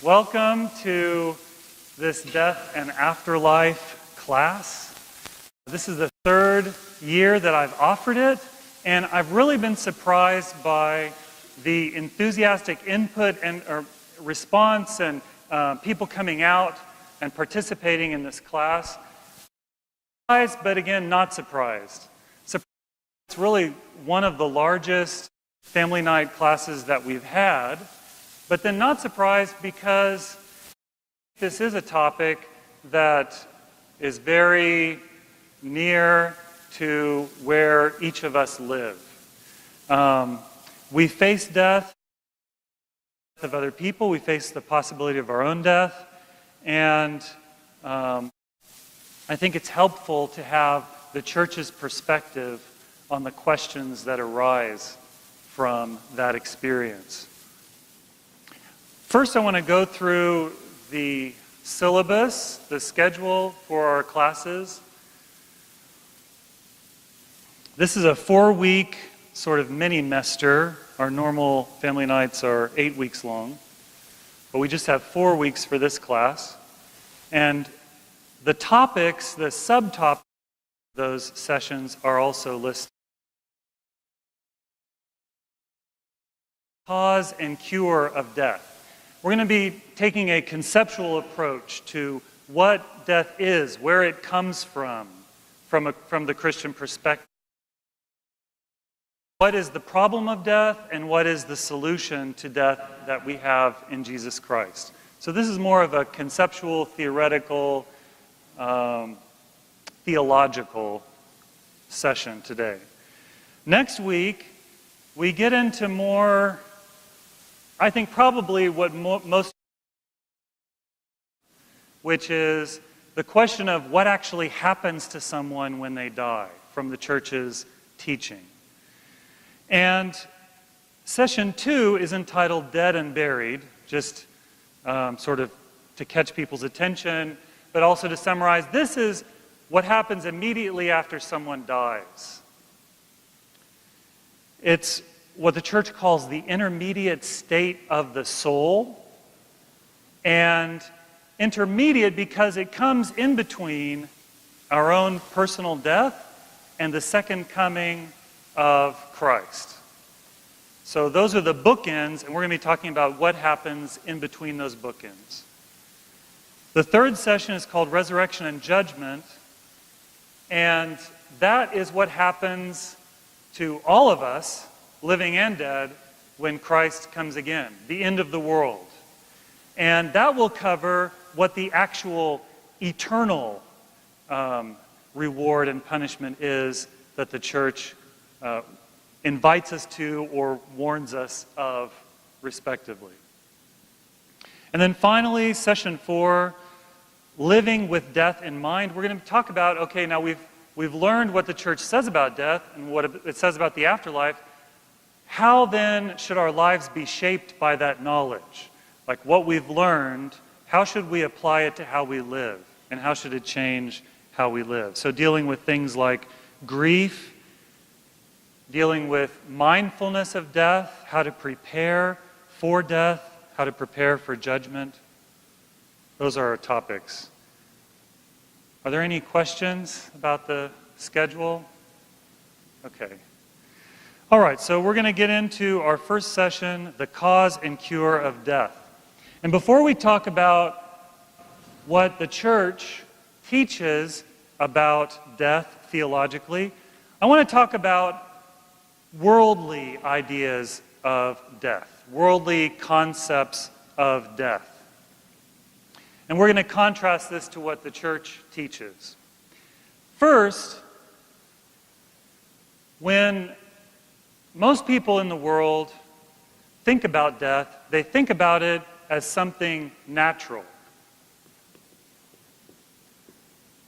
Welcome to this Death and Afterlife class. This is the third year that I've offered it, and I've really been surprised by the enthusiastic input and response and people coming out and participating in this class. Surprised, but again, not surprised. It's really one of the largest family night classes that we've had, but then not surprised because this is a topic that is very near to where each of us live. We face death of other people, we face the possibility of our own death, and I think it's helpful to have the church's perspective on the questions that arise from that experience. First, I want to go through the syllabus, the schedule for our classes. This is a 4-week sort of mini-mester. Our normal family nights are 8 weeks long, but we just have 4 weeks for this class. And the topics, the subtopics of those sessions are also listed. Cause and cure of death. We're going to be taking a conceptual approach to what death is, where it comes from the Christian perspective. What is the problem of death and what is the solution to death that we have in Jesus Christ? So this is more of a conceptual, theoretical, theological session today. Next week, we get into more, I think probably what most, which is the question of what actually happens to someone when they die from the church's teaching. And session 2 is entitled Dead and Buried, just sort of to catch people's attention, but also to summarize, this is what happens immediately after someone dies. It's what the church calls the intermediate state of the soul, and intermediate because it comes in between our own personal death and the second coming of Christ. So those are the bookends, and we're going to be talking about what happens in between those bookends. The third session is called Resurrection and Judgment, and that is what happens to all of us, living and dead, when Christ comes again, the end of the world. And that will cover what the actual eternal reward and punishment is that the church invites us to or warns us of, respectively. And then finally, session 4, living with death in mind. We're going to talk about, okay, now we've learned what the church says about death and what it says about the afterlife. How then should our lives be shaped by that knowledge? Like what we've learned, how should we apply it to how we live? And how should it change how we live? So dealing with things like grief, dealing with mindfulness of death, how to prepare for death, how to prepare for judgment. Those are our topics. Are there any questions about the schedule? Okay. All right, so we're going to get into our first session, the cause and cure of death. And before we talk about what the church teaches about death theologically, I want to talk about worldly ideas of death, worldly concepts of death. And we're going to contrast this to what the church teaches. First, when most people in the world think about death, they think about it as something natural.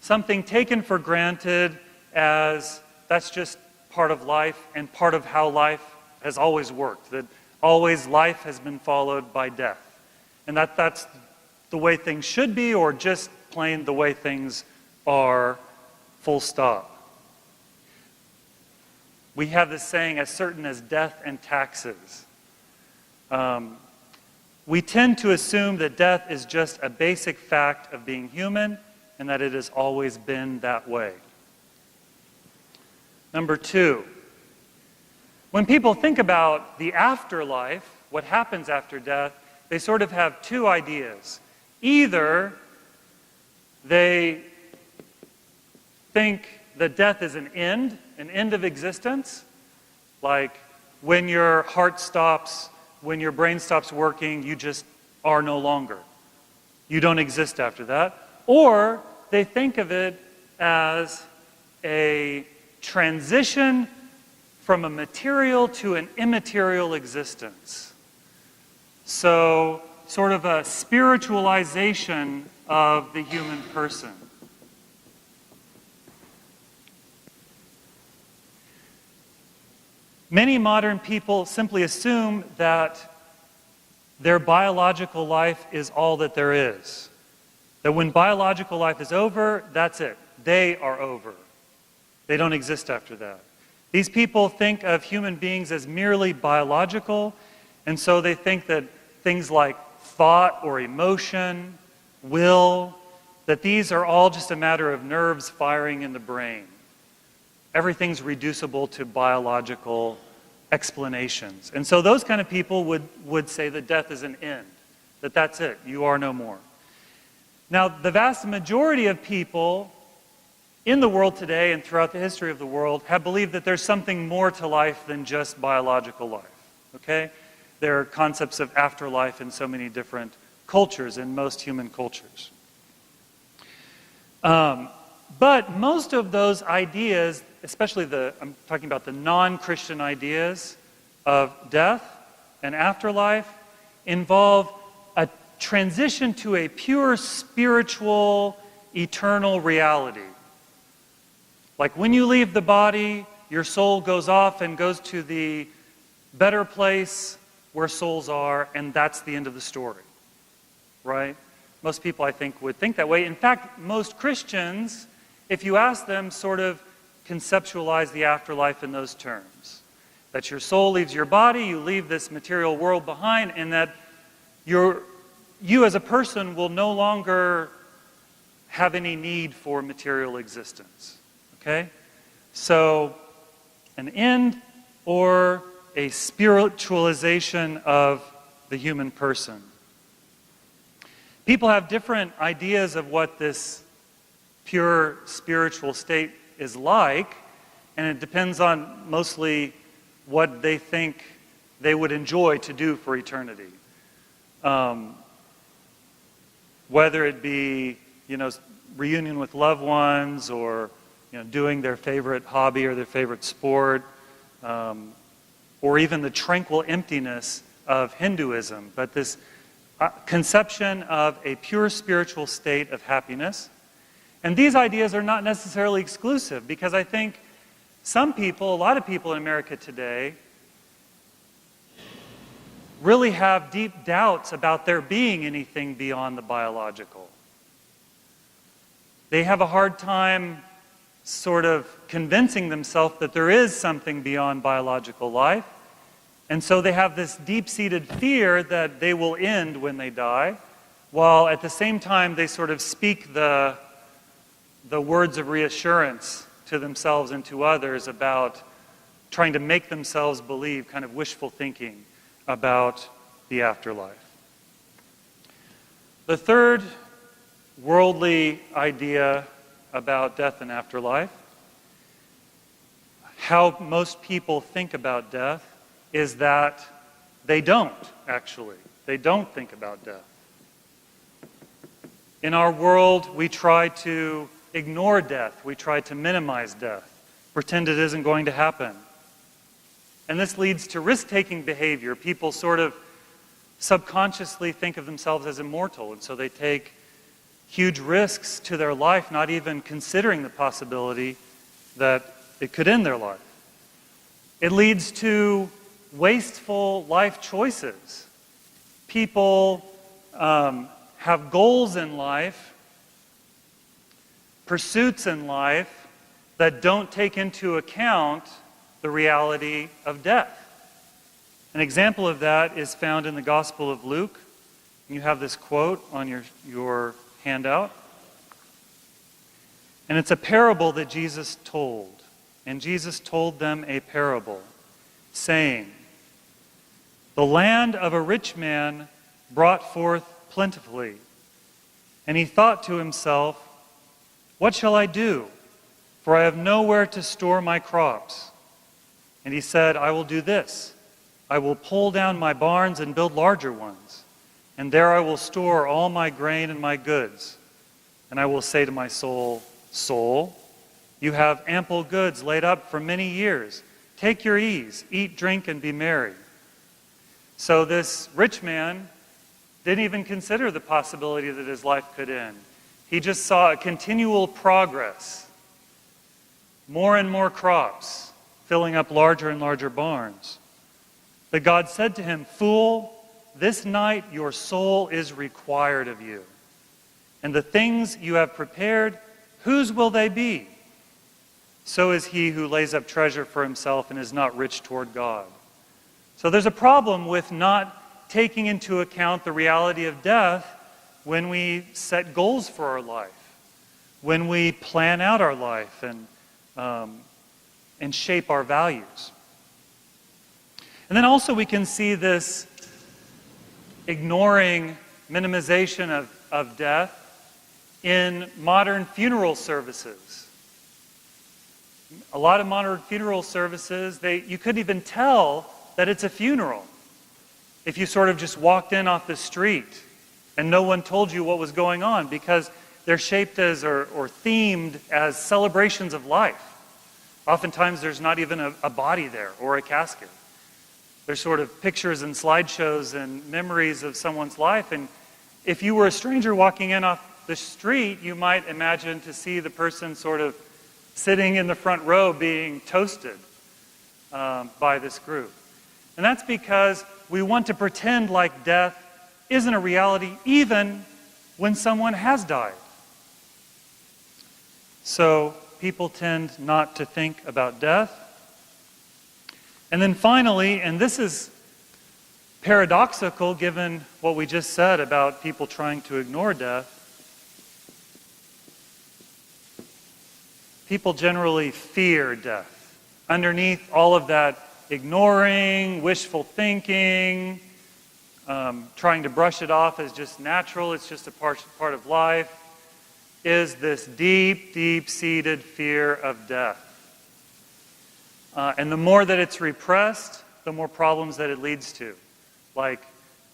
Something taken for granted as that's just part of life and part of how life has always worked. That always life has been followed by death. And that's the way things should be, or just plain the way things are, full stop. We have this saying, as certain as death and taxes. we tend to assume that death is just a basic fact of being human and that it has always been that way. Number two, when people think about the afterlife, what happens after death, they sort of have two ideas. Either they think that death is an end of existence, like when your heart stops, when your brain stops working, you just are no longer. You don't exist after that. Or they think of it as a transition from a material to an immaterial existence. So, sort of a spiritualization of the human person. Many modern people simply assume that their biological life is all that there is. That when biological life is over, that's it. They are over. They don't exist after that. These people think of human beings as merely biological, and so they think that things like thought or emotion, will, that these are all just a matter of nerves firing in the brain. Everything's reducible to biological explanations. And so those kind of people would say that death is an end, that that's it, you are no more. Now, the vast majority of people in the world today and throughout the history of the world have believed that there's something more to life than just biological life, okay? There are concepts of afterlife in so many different cultures, in most human cultures. But most of those ideas, especially I'm talking about the non-Christian ideas of death and afterlife, involve a transition to a pure spiritual, eternal reality. Like when you leave the body, your soul goes off and goes to the better place where souls are, and that's the end of the story, right? Most people, I think, would think that way. In fact, most Christians, if you ask them, sort of conceptualize the afterlife in those terms. That your soul leaves your body, you leave this material world behind, and that you as a person will no longer have any need for material existence. Okay? So, an end or a spiritualization of the human person. People have different ideas of what this pure spiritual state is like, and it depends on mostly what they think they would enjoy to do for eternity. Whether it be, reunion with loved ones, or doing their favorite hobby or their favorite sport, or even the tranquil emptiness of Hinduism, but this conception of a pure spiritual state of happiness. And these ideas are not necessarily exclusive, because I think a lot of people in America today, really have deep doubts about there being anything beyond the biological. They have a hard time sort of convincing themselves that there is something beyond biological life. And so they have this deep-seated fear that they will end when they die, while at the same time they sort of speak the words of reassurance to themselves and to others about trying to make themselves believe, kind of wishful thinking about the afterlife. The third worldly idea about death and afterlife, how most people think about death, is that they don't, actually. They don't think about death. In our world, we try to ignore death. We try to minimize death, pretend it isn't going to happen. And this leads to risk-taking behavior. People sort of subconsciously think of themselves as immortal, and so they take huge risks to their life, not even considering the possibility that it could end their life. It leads to wasteful life choices. People have goals in life, pursuits in life, that don't take into account the reality of death. An example of that is found in the Gospel of Luke, You have this quote on your handout. And it's a parable that Jesus told. And Jesus told them a parable, saying, "The land of a rich man brought forth plentifully. And he thought to himself, 'What shall I do? For I have nowhere to store my crops.' And he said, 'I will do this. I will pull down my barns and build larger ones. And there I will store all my grain and my goods. And I will say to my soul, Soul, you have ample goods laid up for many years. Take your ease, eat, drink, and be merry.' So this rich man didn't even consider the possibility that his life could end. He just saw a continual progress. More and more crops, filling up larger and larger barns. But God said to him, 'Fool, this night your soul is required of you. And the things you have prepared, whose will they be? So is he who lays up treasure for himself and is not rich toward God.'" So there's a problem with not taking into account the reality of death when we set goals for our life, when we plan out our life and shape our values. And then also we can see this ignoring, minimization of death in modern funeral services. A lot of modern funeral services, you couldn't even tell that it's a funeral if you sort of just walked in off the street and no one told you what was going on, because they're shaped as or themed as celebrations of life. Oftentimes there's not even a body there or a casket. There's sort of pictures and slideshows and memories of someone's life. And if you were a stranger walking in off the street, you might imagine to see the person sort of sitting in the front row being toasted by this group. And that's because we want to pretend like death isn't a reality even when someone has died. So people tend not to think about death. And then finally, and this is paradoxical given what we just said about people trying to ignore death, people generally fear death. Underneath all of that ignoring, wishful thinking, trying to brush it off as just natural, it's just a part of life, is this deep, deep-seated fear of death. And the more that it's repressed, the more problems that it leads to, like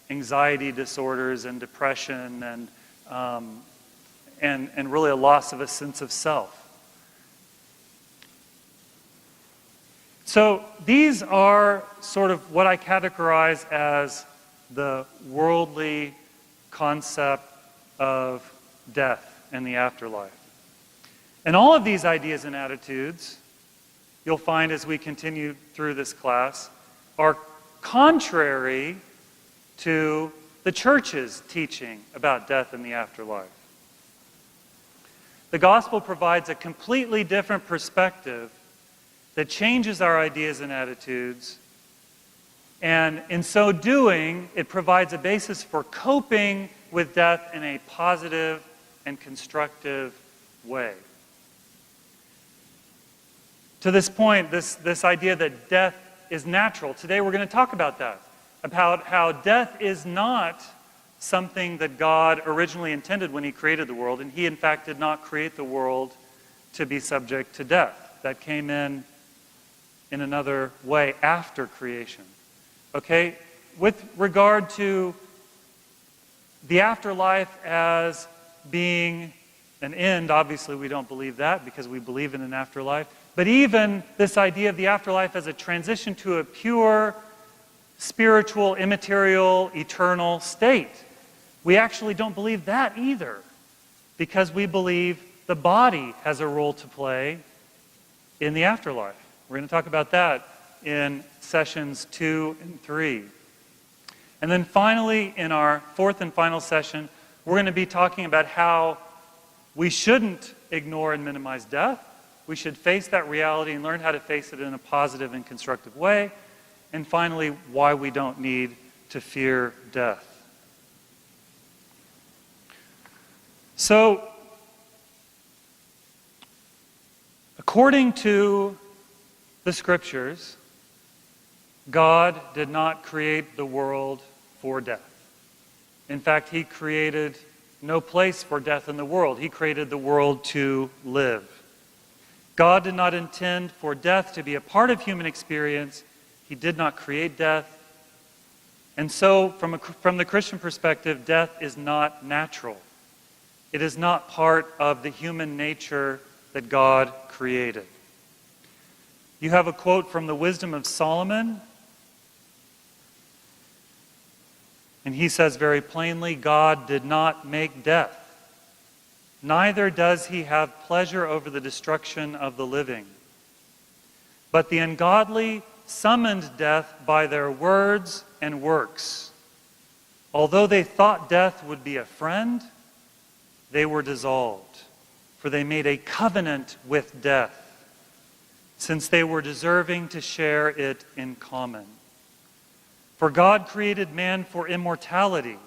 anxiety disorders and depression and really a loss of a sense of self. So these are sort of what I categorize as the worldly concept of death and the afterlife. And all of these ideas and attitudes, you'll find as we continue through this class, are contrary to the church's teaching about death and the afterlife. The gospel provides a completely different perspective that changes our ideas and attitudes, and in so doing, it provides a basis for coping with death in a positive and constructive way. To this point, this idea that death is natural, today we're going to talk about that, about how death is not something that God originally intended when He created the world, and He in fact did not create the world to be subject to death. That came in another way after creation. Okay? With regard to the afterlife as being an end, obviously we don't believe that because we believe in an afterlife. But even this idea of the afterlife as a transition to a pure, spiritual, immaterial, eternal state, we actually don't believe that either, because we believe the body has a role to play in the afterlife. We're going to talk about that in sessions 2 and 3. And then finally, in our fourth and final session, we're going to be talking about how we shouldn't ignore and minimize death. We should face that reality and learn how to face it in a positive and constructive way. And finally, why we don't need to fear death. So, according to the Scriptures, God did not create the world for death. In fact, He created no place for death in the world. He created the world to live. God did not intend for death to be a part of human experience. He did not create death. And so, from the Christian perspective, death is not natural. It is not part of the human nature that God created. You have a quote from the Wisdom of Solomon, and he says very plainly, God did not make death, neither does He have pleasure over the destruction of the living. But the ungodly summoned death by their words and works. Although they thought death would be a friend, they were dissolved, for they made a covenant with death, since they were deserving to share it in common. For God created man for immortality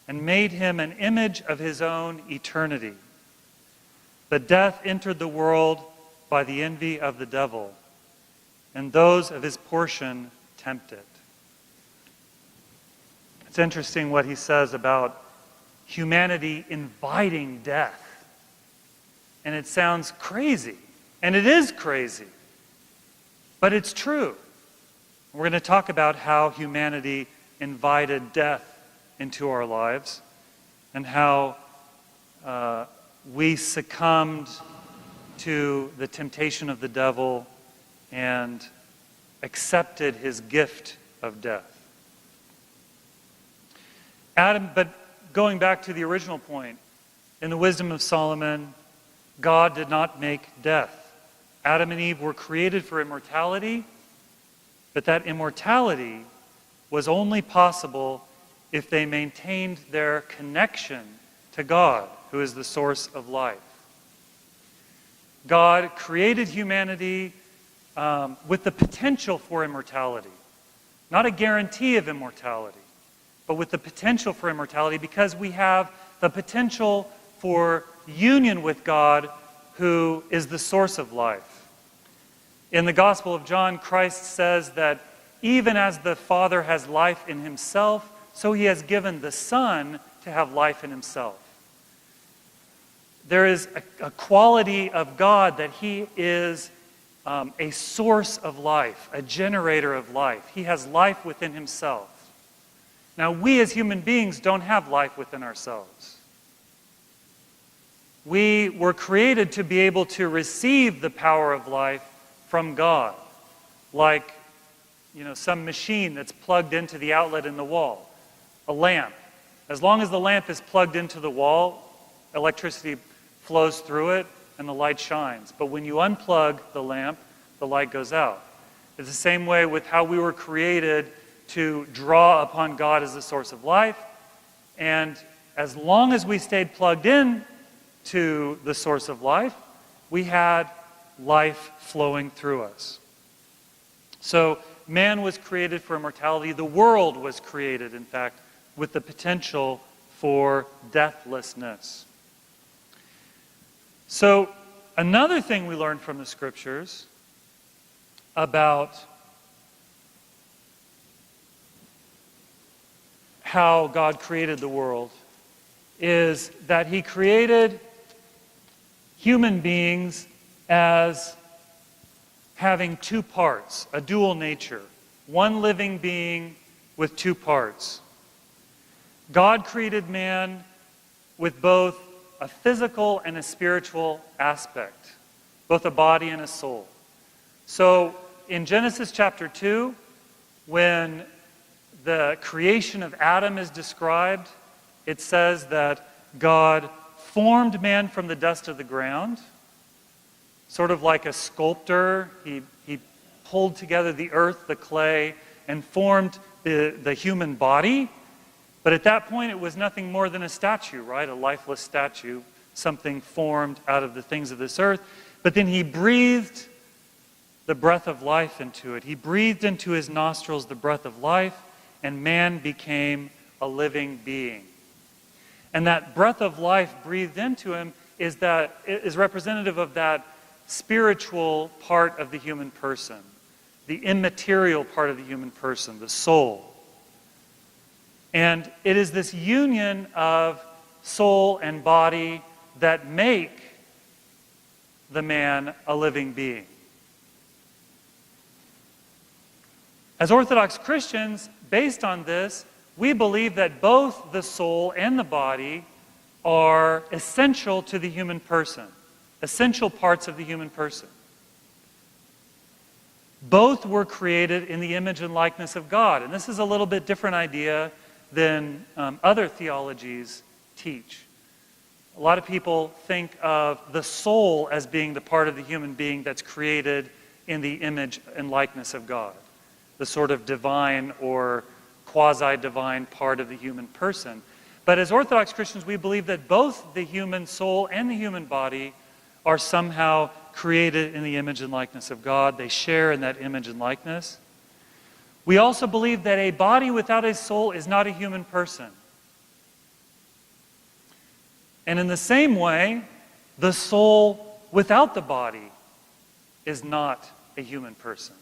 and made him an image of His own eternity. But death entered the world by the envy of the devil, and those of his portion tempted. It's interesting what he says about humanity inviting death. And it sounds crazy. And it is crazy. But it's true. We're going to talk about how humanity invited death into our lives and how we succumbed to the temptation of the devil and accepted his gift of death. But going back to the original point, in the Wisdom of Solomon, God did not make death. Adam and Eve were created for immortality, but that immortality was only possible if they maintained their connection to God, who is the source of life. God created humanity with the potential for immortality. Not a guarantee of immortality, but with the potential for immortality, because we have the potential for union with God, who is the source of life. In the Gospel of John, Christ says that even as the Father has life in Himself, so He has given the Son to have life in Himself. There is a quality of God that He is a source of life, a generator of life. He has life within Himself. Now, we as human beings don't have life within ourselves. We were created to be able to receive the power of life from God, like some machine that's plugged into the outlet in the wall, a lamp. As long as the lamp is plugged into the wall, electricity flows through it and the light shines. But when you unplug the lamp, the light goes out. It's the same way with how we were created to draw upon God as the source of life. And as long as we stayed plugged in to the source of life, we had life flowing through us. So man was created for immortality. The world was created, in fact, with the potential for deathlessness. So another thing we learn from the Scriptures about how God created the world is that He created human beings as having two parts, a dual nature, one living being with two parts. God created man with both a physical and a spiritual aspect, both a body and a soul. So in Genesis chapter 2, when the creation of Adam is described, it says that God formed man from the dust of the ground, sort of like a sculptor. He pulled together the earth, the clay, and formed the human body. But at that point, it was nothing more than a statue, right? A lifeless statue, something formed out of the things of this earth. But then He breathed the breath of life into it. He breathed into his nostrils the breath of life, and man became a living being. And that breath of life breathed into him is representative of that spiritual part of the human person, the immaterial part of the human person, the soul. And it is this union of soul and body that make the man a living being. As Orthodox Christians, based on this, we believe that both the soul and the body are essential to the human person, essential parts of the human person. Both were created in the image and likeness of God. And this is a little bit different idea than other theologies teach. A lot of people think of the soul as being the part of the human being that's created in the image and likeness of God, the sort of divine or quasi-divine part of the human person. But as Orthodox Christians, we believe that both the human soul and the human body are somehow created in the image and likeness of God. They share in that image and likeness. We also believe that a body without a soul is not a human person. And in the same way, the soul without the body is not a human person.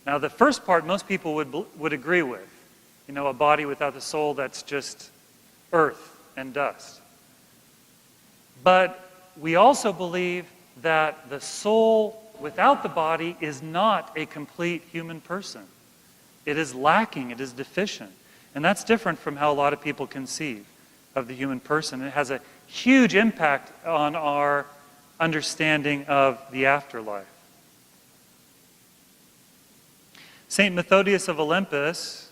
Now, the first part most people would agree with. You know, a body without the soul, that's just earth and dust. But we also believe that the soul without the body is not a complete human person. It is lacking, it is deficient. And that's different from how a lot of people conceive of the human person. It has a huge impact on our understanding of the afterlife. St. Methodius of Olympus,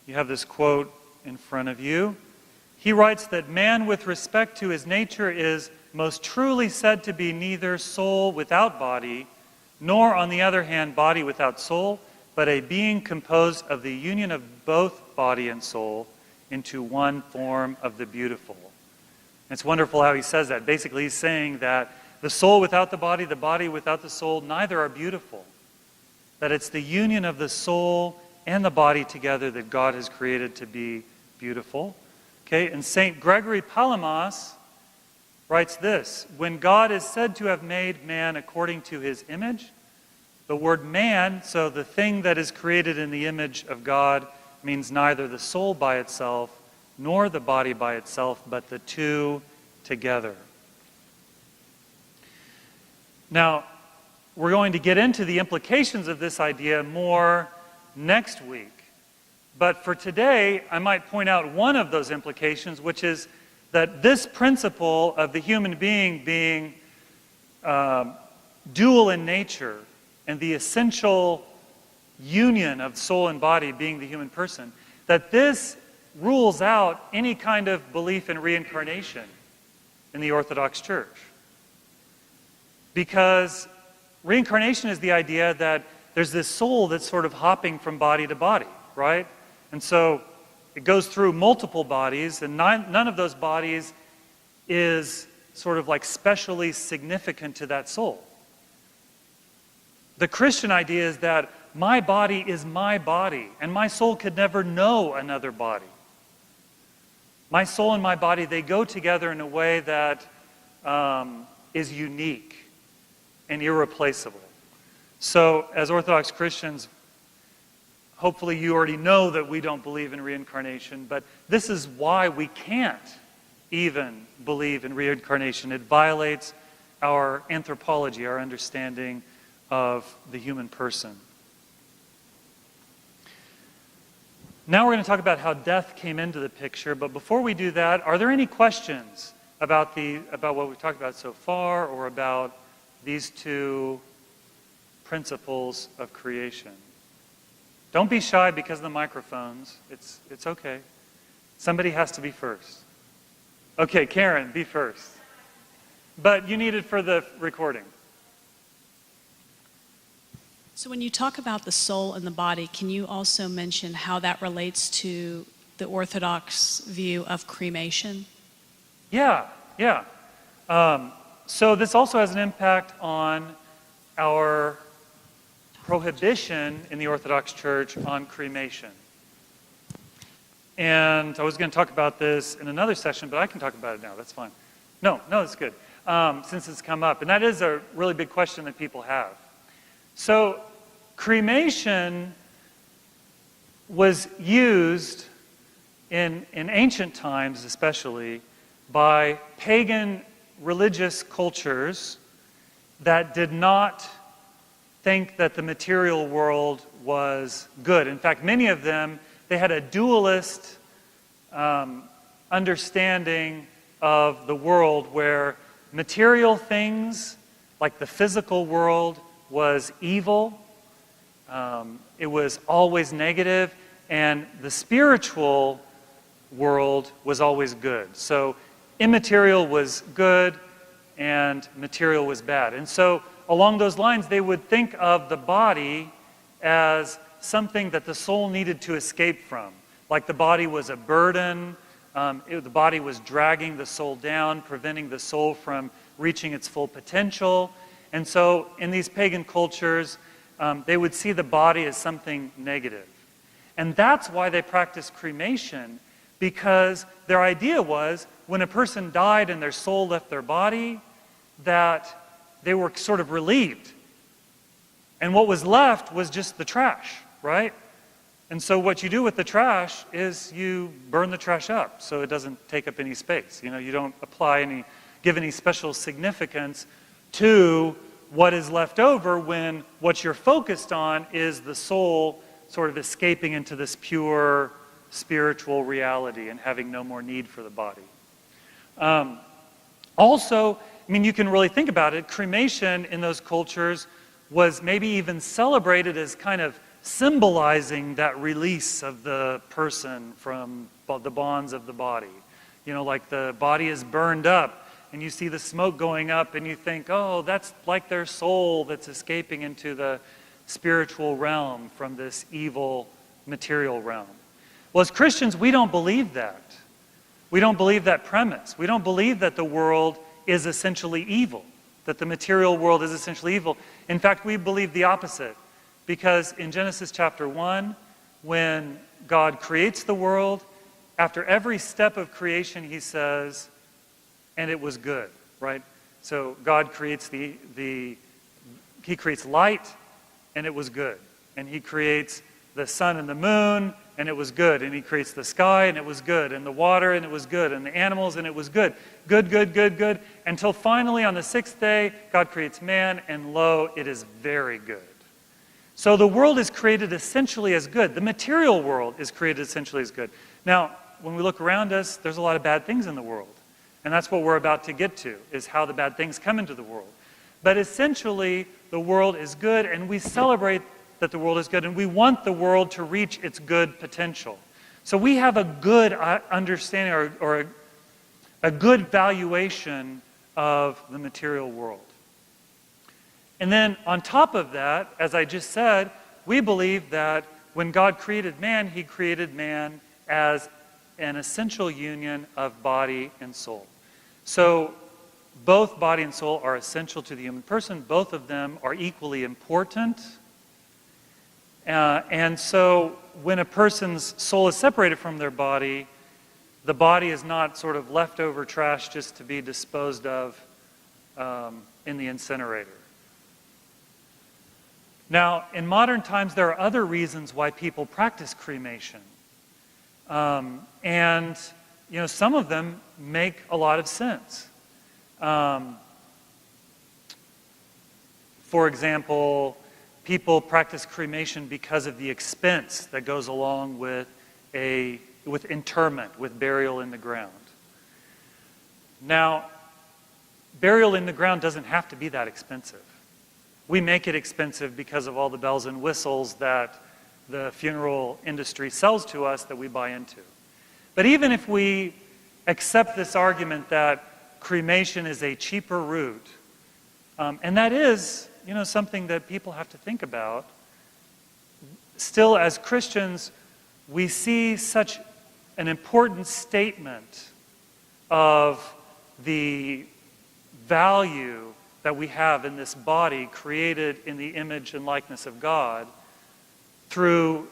you have this quote in front of you. He writes that man with respect to his nature is most truly said to be neither soul without body, nor on the other hand body without soul, but a being composed of the union of both body and soul into one form of the beautiful. It's wonderful how he says that. Basically, he's saying that the soul without the body without the soul, neither are beautiful. That it's the union of the soul and the body together that God has created to be beautiful. Okay, and St. Gregory Palamas writes this: when God is said to have made man according to his image, the word man, so the thing that is created in the image of God, means neither the soul by itself nor the body by itself, but the two together. Now, we're going to get into the implications of this idea more next week. But for today, I might point out one of those implications, which is that this principle of the human being being dual in nature and the essential union of soul and body being the human person, that this rules out any kind of belief in reincarnation in the Orthodox Church. Because reincarnation is the idea that there's this soul that's sort of hopping from body to body, right? And so it goes through multiple bodies, and none of those bodies is sort of like specially significant to that soul. The Christian idea is that my body is my body, and my soul could never know another body. My soul and my body, they go together in a way that is unique and irreplaceable. So, as Orthodox Christians, hopefully you already know that we don't believe in reincarnation, but this is why we can't even believe in reincarnation. It violates our anthropology, our understanding of the human person. Now we're going to talk about how death came into the picture, but before we do that, are there any questions about what we've talked about so far, or about these two principles of creation? Don't be shy because of the microphones. It's okay. Somebody has to be first. Okay, Karen, be first. But you need it for the recording. So when you talk about the soul and the body, can you also mention how that relates to the Orthodox view of cremation? Yeah. So this also has an impact on our prohibition in the Orthodox Church on cremation. And I was going to talk about this in another session, but I can talk about it now. That's fine. No, it's good. Since it's come up. And that is a really big question that people have. So cremation was used in ancient times especially by pagan religious cultures that did not think that the material world was good. In fact, many of them, they had a dualist understanding of the world where material things, like the physical world, was evil. It was always negative, and the spiritual world was always good. So immaterial was good, and material was bad. And so along those lines, they would think of the body as something that the soul needed to escape from. Like the body was a burden, the body was dragging the soul down, preventing the soul from reaching its full potential. And so in these pagan cultures, they would see the body as something negative. And that's why they practiced cremation, because their idea was when a person died and their soul left their body, that they were sort of relieved. And what was left was just the trash, right? And so what you do with the trash is you burn the trash up so it doesn't take up any space. You don't give any special significance to what is left over when what you're focused on is the soul sort of escaping into this pure spiritual reality and having no more need for the body. Also, you can really think about it, cremation in those cultures was maybe even celebrated as kind of symbolizing that release of the person from the bonds of the body. Like the body is burned up and you see the smoke going up and you think, oh, that's like their soul that's escaping into the spiritual realm from this evil material realm. Well, as Christians, we don't believe that. We don't believe that premise. We don't believe that the world is essentially evil, that the material world is essentially evil. In fact, we believe the opposite, because in Genesis chapter 1, when God creates the world, after every step of creation, he says, and it was good, right? So God creates he creates light, and it was good. And he creates the sun and the moon, and it was good. And he creates the sky, and it was good. And the water, and it was good. And the animals, and it was good. Good, good, good, good. Until finally on the sixth day, God creates man, and lo, it is very good. So the world is created essentially as good. The material world is created essentially as good. Now, when we look around us, there's a lot of bad things in the world. And that's what we're about to get to, is how the bad things come into the world. But essentially, the world is good, and we celebrate that the world is good, and we want the world to reach its good potential. So we have a good understanding or a good valuation of the material world. And then on top of that, as I just said, we believe that when God created man, he created man as an essential union of body and soul. So both body and soul are essential to the human person. Both of them are equally important. And so when a person's soul is separated from their body, the body is not sort of leftover trash just to be disposed of in the incinerator. Now, in modern times, there are other reasons why people practice cremation. And, some of them make a lot of sense. For example, people practice cremation because of the expense that goes along with interment, with burial in the ground. Now, burial in the ground doesn't have to be that expensive. We make it expensive because of all the bells and whistles that the funeral industry sells to us that we buy into. But even if we accept this argument that cremation is a cheaper route, and that is, something that people have to think about, still as Christians, we see such an important statement of the value that we have in this body created in the image and likeness of God through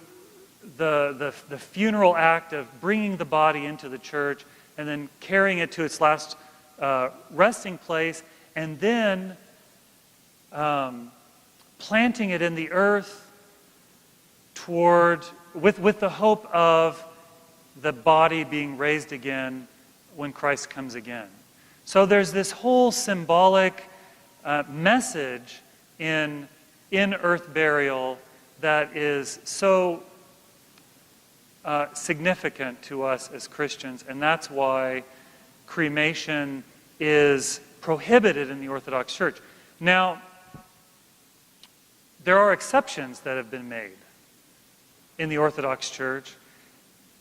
the funeral act of bringing the body into the church and then carrying it to its last resting place, and then planting it in the earth with the hope of the body being raised again when Christ comes again. So there's this whole symbolic message in earth burial that is so significant to us as Christians, and that's why cremation is prohibited in the Orthodox Church. Now, there are exceptions that have been made in the Orthodox Church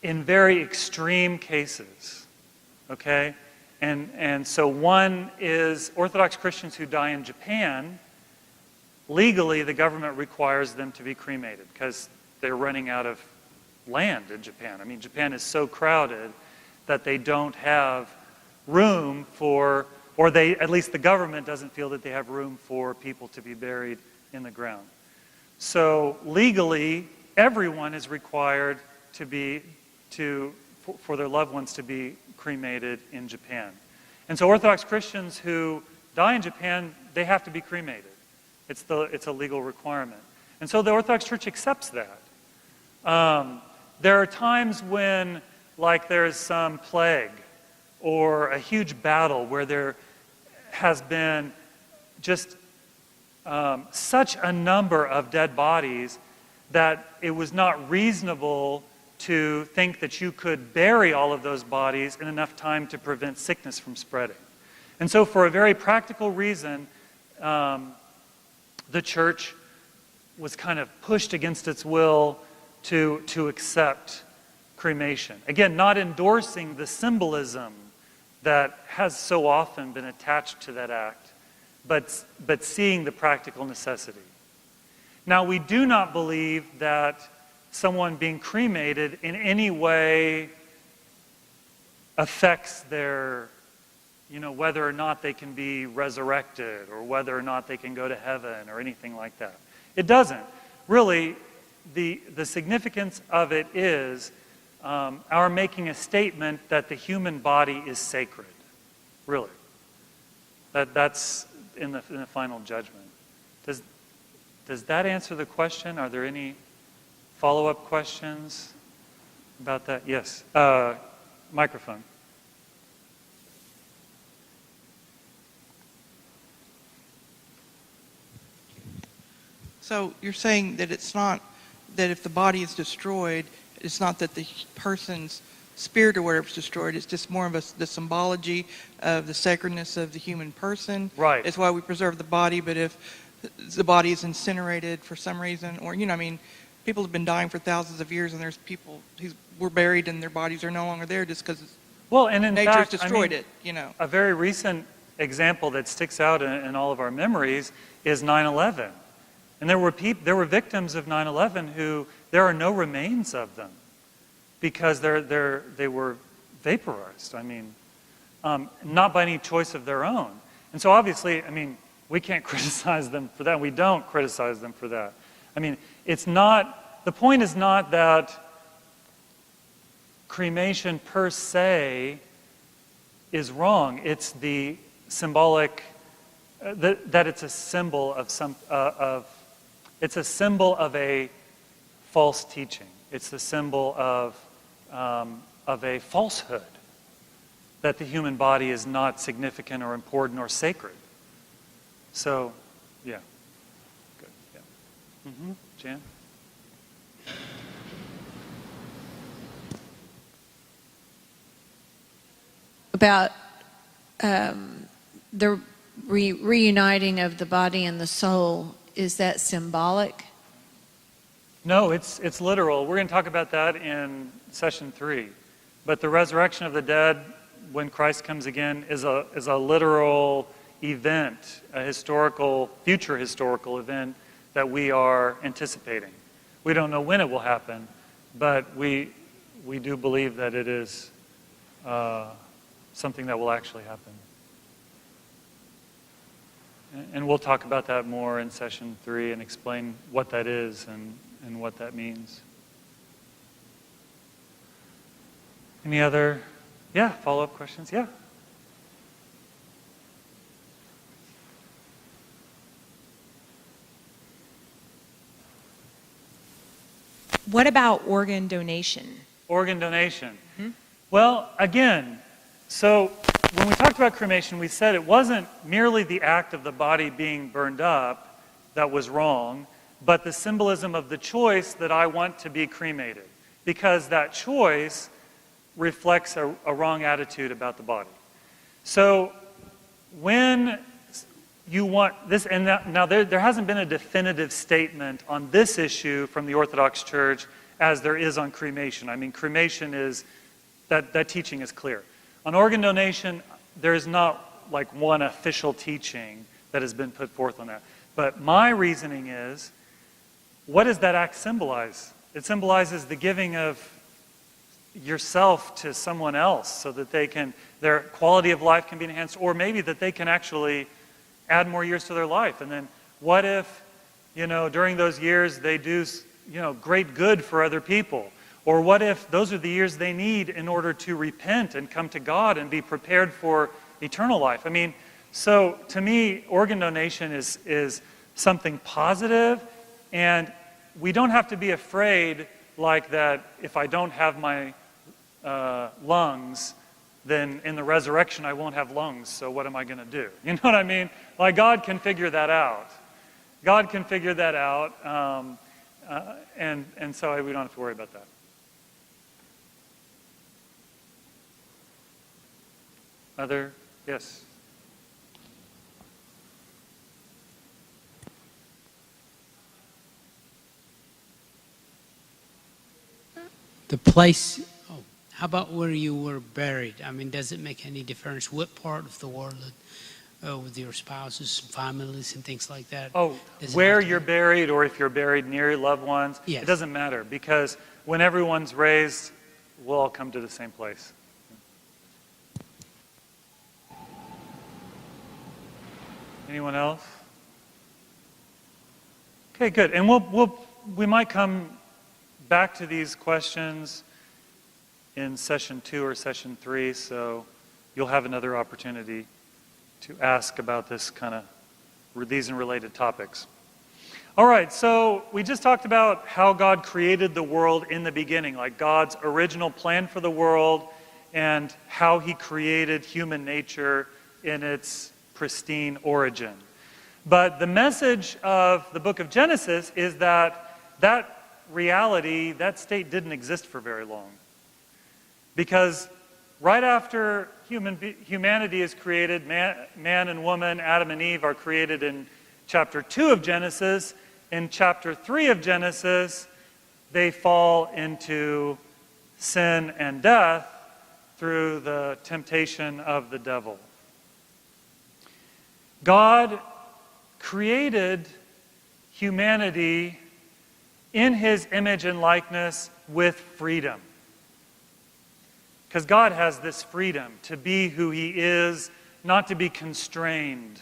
in very extreme cases, okay? And so one is Orthodox Christians who die in Japan. Legally, the government requires them to be cremated because they're running out of land in Japan. I mean, Japan is so crowded that they don't have room for, or at least the government doesn't feel that they have room for people to be buried in the ground. So legally, everyone is required for their loved ones to be cremated in Japan. And so Orthodox Christians who die in Japan, they have to be cremated. It's a legal requirement. And so the Orthodox Church accepts that. There are times when, like, there's some plague or a huge battle where there has been just such a number of dead bodies that it was not reasonable to think that you could bury all of those bodies in enough time to prevent sickness from spreading. And so for a very practical reason, the church was kind of pushed against its will to accept cremation. Again, not endorsing the symbolism that has so often been attached to that act, but seeing the practical necessity. Now, we do not believe that someone being cremated in any way affects their, whether or not they can be resurrected or whether or not they can go to heaven or anything like that. It doesn't. Really, the significance of it is our making a statement that the human body is sacred. Really. That's in the final judgment. Does that answer the question? Are there any follow-up questions about that? Yes. Microphone. So you're saying that it's not that if the body is destroyed, it's not that the person's spirit or whatever is destroyed. It's just more of the symbology of the sacredness of the human person. Right. It's why we preserve the body. But if the body is incinerated for some reason, or people have been dying for thousands of years, and there's people who were buried and their bodies are no longer there just because nature's destroyed it. A very recent example that sticks out in all of our memories is 9/11. And there were victims of 9/11 who there are no remains of them because they were vaporized. Not by any choice of their own. And so obviously, we can't criticize them for that. We don't criticize them for that. The point is not that cremation per se is wrong. It's the symbolic, that it's a symbol of it's a symbol of a false teaching. It's the symbol of a falsehood that the human body is not significant or important or sacred. So, yeah. Good. Yeah. Jan? About the reuniting of the body and the soul, is that symbolic? No, it's literal. We're going to talk about that in session 3. But the resurrection of the dead when Christ comes again is a literal event, a future historical event that we are anticipating. We don't know when it will happen, but we do believe that it is something that will actually happen. And we'll talk about that more in session 3 and explain what that is and what that means. Any other, follow-up questions? Yeah. What about organ donation? Organ donation. Well, again, so when we talked about cremation, we said it wasn't merely the act of the body being burned up that was wrong, but the symbolism of the choice that I want to be cremated. Because that choice reflects a wrong attitude about the body. So when you want this, and now there hasn't been a definitive statement on this issue from the Orthodox Church as there is on cremation. I mean, cremation is, that teaching is clear. On organ donation, there is not like one official teaching that has been put forth on that. But my reasoning is, what does that act symbolize? It symbolizes the giving of yourself to someone else so that their quality of life can be enhanced, or maybe that they can actually add more years to their life. And then what if, during those years they do, great good for other people? Or what if those are the years they need in order to repent and come to God and be prepared for eternal life? I mean, so to me, organ donation is something positive, and we don't have to be afraid like that if I don't have my lungs, then in the resurrection I won't have lungs, so what am I going to do? You know what I mean? Like, God can figure that out. God can figure that out, and so we don't have to worry about that. Other? Yes. The place, how about where you were buried? I mean, does it make any difference what part of the world with your spouses, families, and things like that? Oh, where you're buried, or if you're buried near your loved ones, yes. It doesn't matter, because when everyone's raised, we'll all come to the same place. Anyone else? Okay, good. And we might come back to these questions in session 2 or session 3, so you'll have another opportunity to ask about this these and related topics. All right, so we just talked about how God created the world in the beginning, like God's original plan for the world, and how he created human nature in its pristine origin. But the message of the book of Genesis is that reality, that state didn't exist for very long. Because right after humanity is created, man and woman, Adam and Eve, are created in chapter 2 of Genesis. In chapter 3 of Genesis, they fall into sin and death through the temptation of the devil. God created humanity in his image and likeness with freedom. Because God has this freedom to be who he is, not to be constrained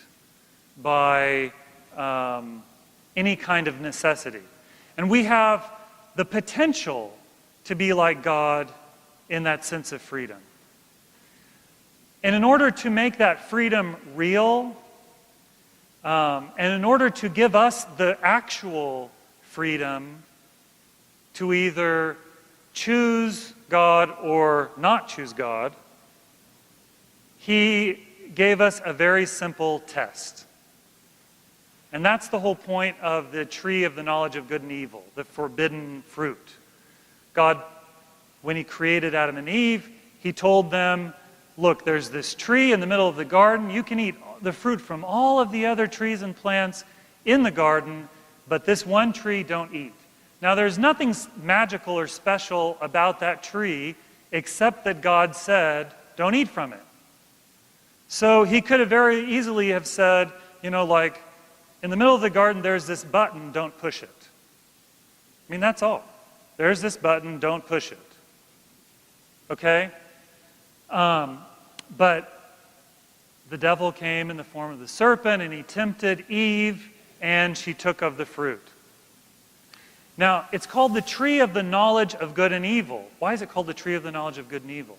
by any kind of necessity. And we have the potential to be like God in that sense of freedom. And in order to make that freedom real, and in order to give us the actual freedom to either choose God or not choose God, he gave us a very simple test. And that's the whole point of the tree of the knowledge of good and evil, the forbidden fruit. God, when he created Adam and Eve, he told them, look, there's this tree in the middle of the garden. You can eat the fruit from all of the other trees and plants in the garden, but this one tree don't eat. Now, there's nothing magical or special about that tree except that God said, don't eat from it. So he could have very easily have said, like, in the middle of the garden, there's this button, don't push it. I mean, that's all. There's this button, don't push it. Okay? But the devil came in the form of the serpent, and he tempted Eve, and she took of the fruit. Now, it's called the tree of the knowledge of good and evil. Why is it called the tree of the knowledge of good and evil?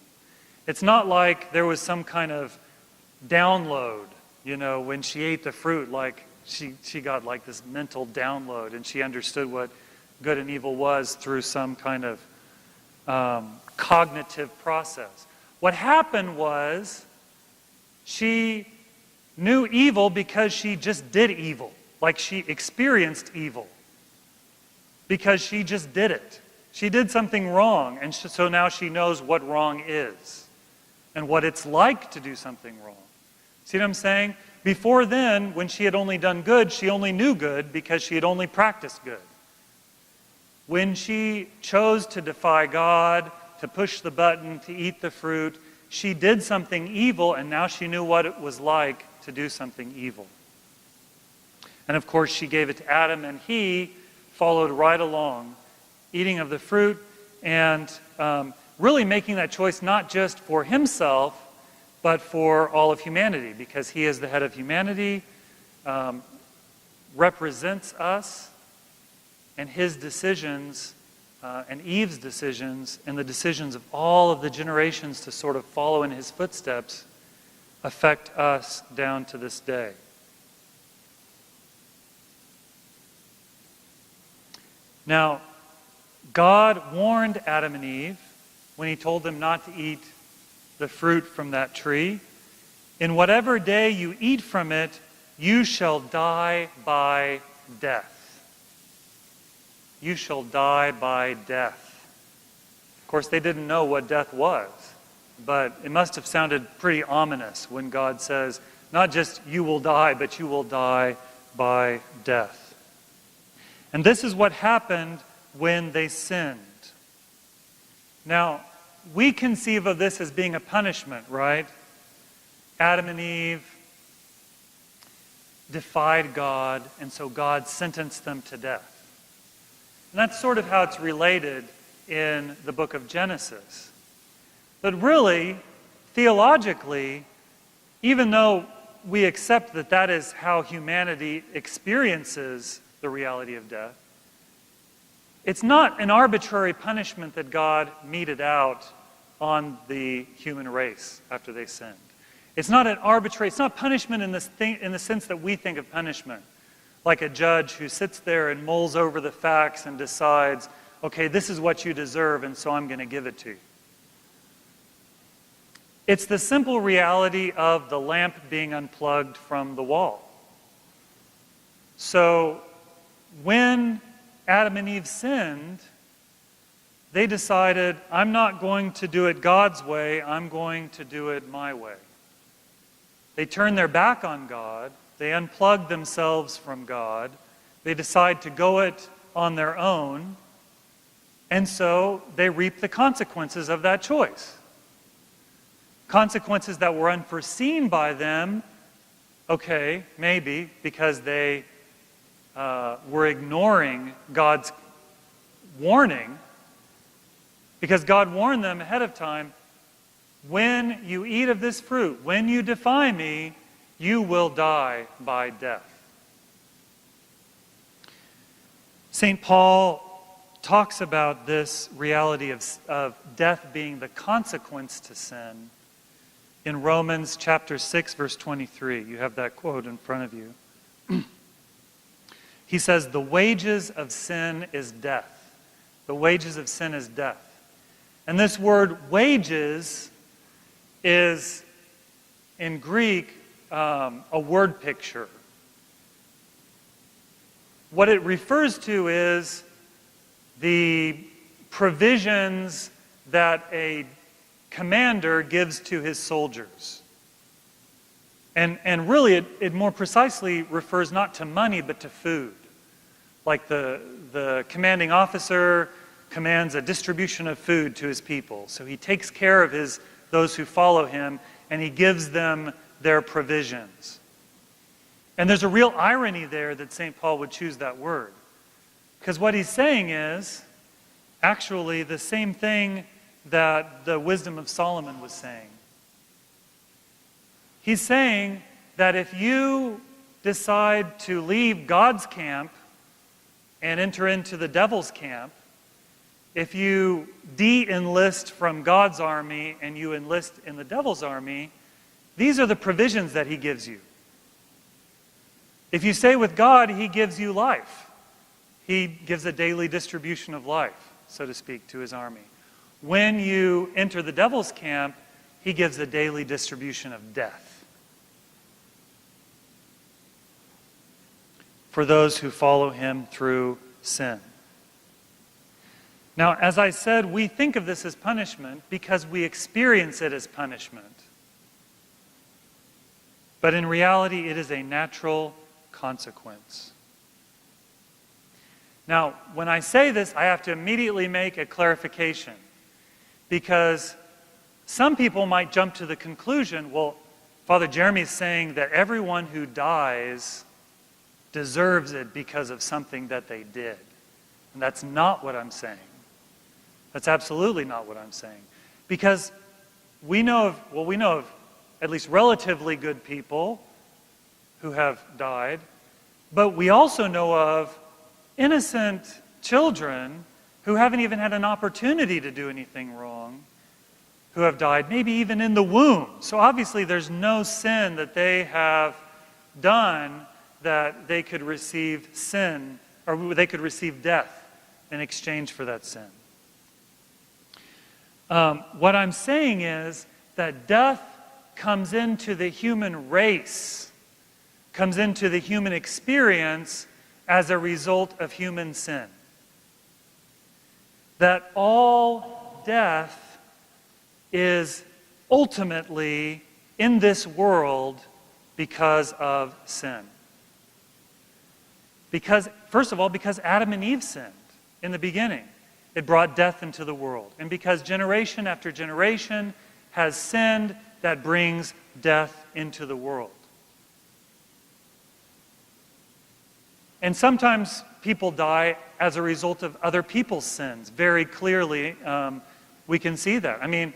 It's not like there was some kind of download, when she ate the fruit, like she got like this mental download and she understood what good and evil was through some kind of cognitive process. What happened was she knew evil because she just did evil, like she experienced evil because she just did it. She did something wrong, and so now she knows what wrong is and what it's like to do something wrong. See what I'm saying? Before then, when she had only done good, she only knew good because she had only practiced good. When she chose to defy God, to push the button, to eat the fruit, she did something evil, and now she knew what it was like to do something evil. And of course, she gave it to Adam, and he followed right along, eating of the fruit and really making that choice not just for himself, but for all of humanity, because he is the head of humanity, represents us, and his decisions and Eve's decisions and the decisions of all of the generations to sort of follow in his footsteps affect us down to this day. Now, God warned Adam and Eve when he told them not to eat the fruit from that tree. In whatever day you eat from it, you shall die by death. You shall die by death. Of course, they didn't know what death was, but it must have sounded pretty ominous when God says, not just you will die, but you will die by death. And this is what happened when they sinned. Now, we conceive of this as being a punishment, right? Adam and Eve defied God, and so God sentenced them to death. And that's sort of how it's related in the book of Genesis. But really, theologically, even though we accept that that is how humanity experiences the reality of death, it's not an arbitrary punishment that God meted out on the human race after they sinned. It's not punishment in the sense that we think of punishment, like a judge who sits there and mulls over the facts and decides, okay, this is what you deserve, and so I'm going to give it to you. It's the simple reality of the lamp being unplugged from the wall. So, when Adam and Eve sinned, they decided, I'm not going to do it God's way, I'm going to do it my way. They turned their back on God, they unplugged themselves from God, they decide to go it on their own, and so they reap the consequences of that choice. Consequences that were unforeseen by them, okay, maybe, because they were ignoring God's warning, because God warned them ahead of time, when you eat of this fruit, when you defy me, you will die by death. St. Paul talks about this reality of death being the consequence to sin in Romans chapter 6, verse 23. You have that quote in front of you. He says, the wages of sin is death. The wages of sin is death. And this word wages is, in Greek, a word picture. What it refers to is the provisions that a commander gives to his soldiers. And really, it more precisely refers not to money, but to food. Like the commanding officer commands a distribution of food to his people. So he takes care of those who follow him, and he gives them their provisions. And there's a real irony there that St. Paul would choose that word. Because what he's saying is actually the same thing that the wisdom of Solomon was saying. He's saying that if you decide to leave God's camp and enter into the devil's camp, if you de-enlist from God's army and you enlist in the devil's army, these are the provisions that he gives you. If you stay with God, he gives you life. He gives a daily distribution of life, so to speak, to his army. When you enter the devil's camp, he gives a daily distribution of death for those who follow him through sin. Now, as I said, we think of this as punishment because we experience it as punishment. But in reality, it is a natural consequence. Now, when I say this, I have to immediately make a clarification, because some people might jump to the conclusion, well, Father Jeremy is saying that everyone who dies deserves it because of something that they did. And that's not what I'm saying. That's absolutely not what I'm saying. Because we know of at least relatively good people who have died, but we also know of innocent children who haven't even had an opportunity to do anything wrong, who have died, maybe even in the womb. So obviously there's no sin that they have done that they could receive sin, or they could receive death in exchange for that sin. What I'm saying is that death comes into the human race, comes into the human experience as a result of human sin. That all death is ultimately in this world because of sin. Because, first of all, because Adam and Eve sinned in the beginning. It brought death into the world. And because generation after generation has sinned, that brings death into the world. And sometimes people die as a result of other people's sins. Very clearly, we can see that. I mean,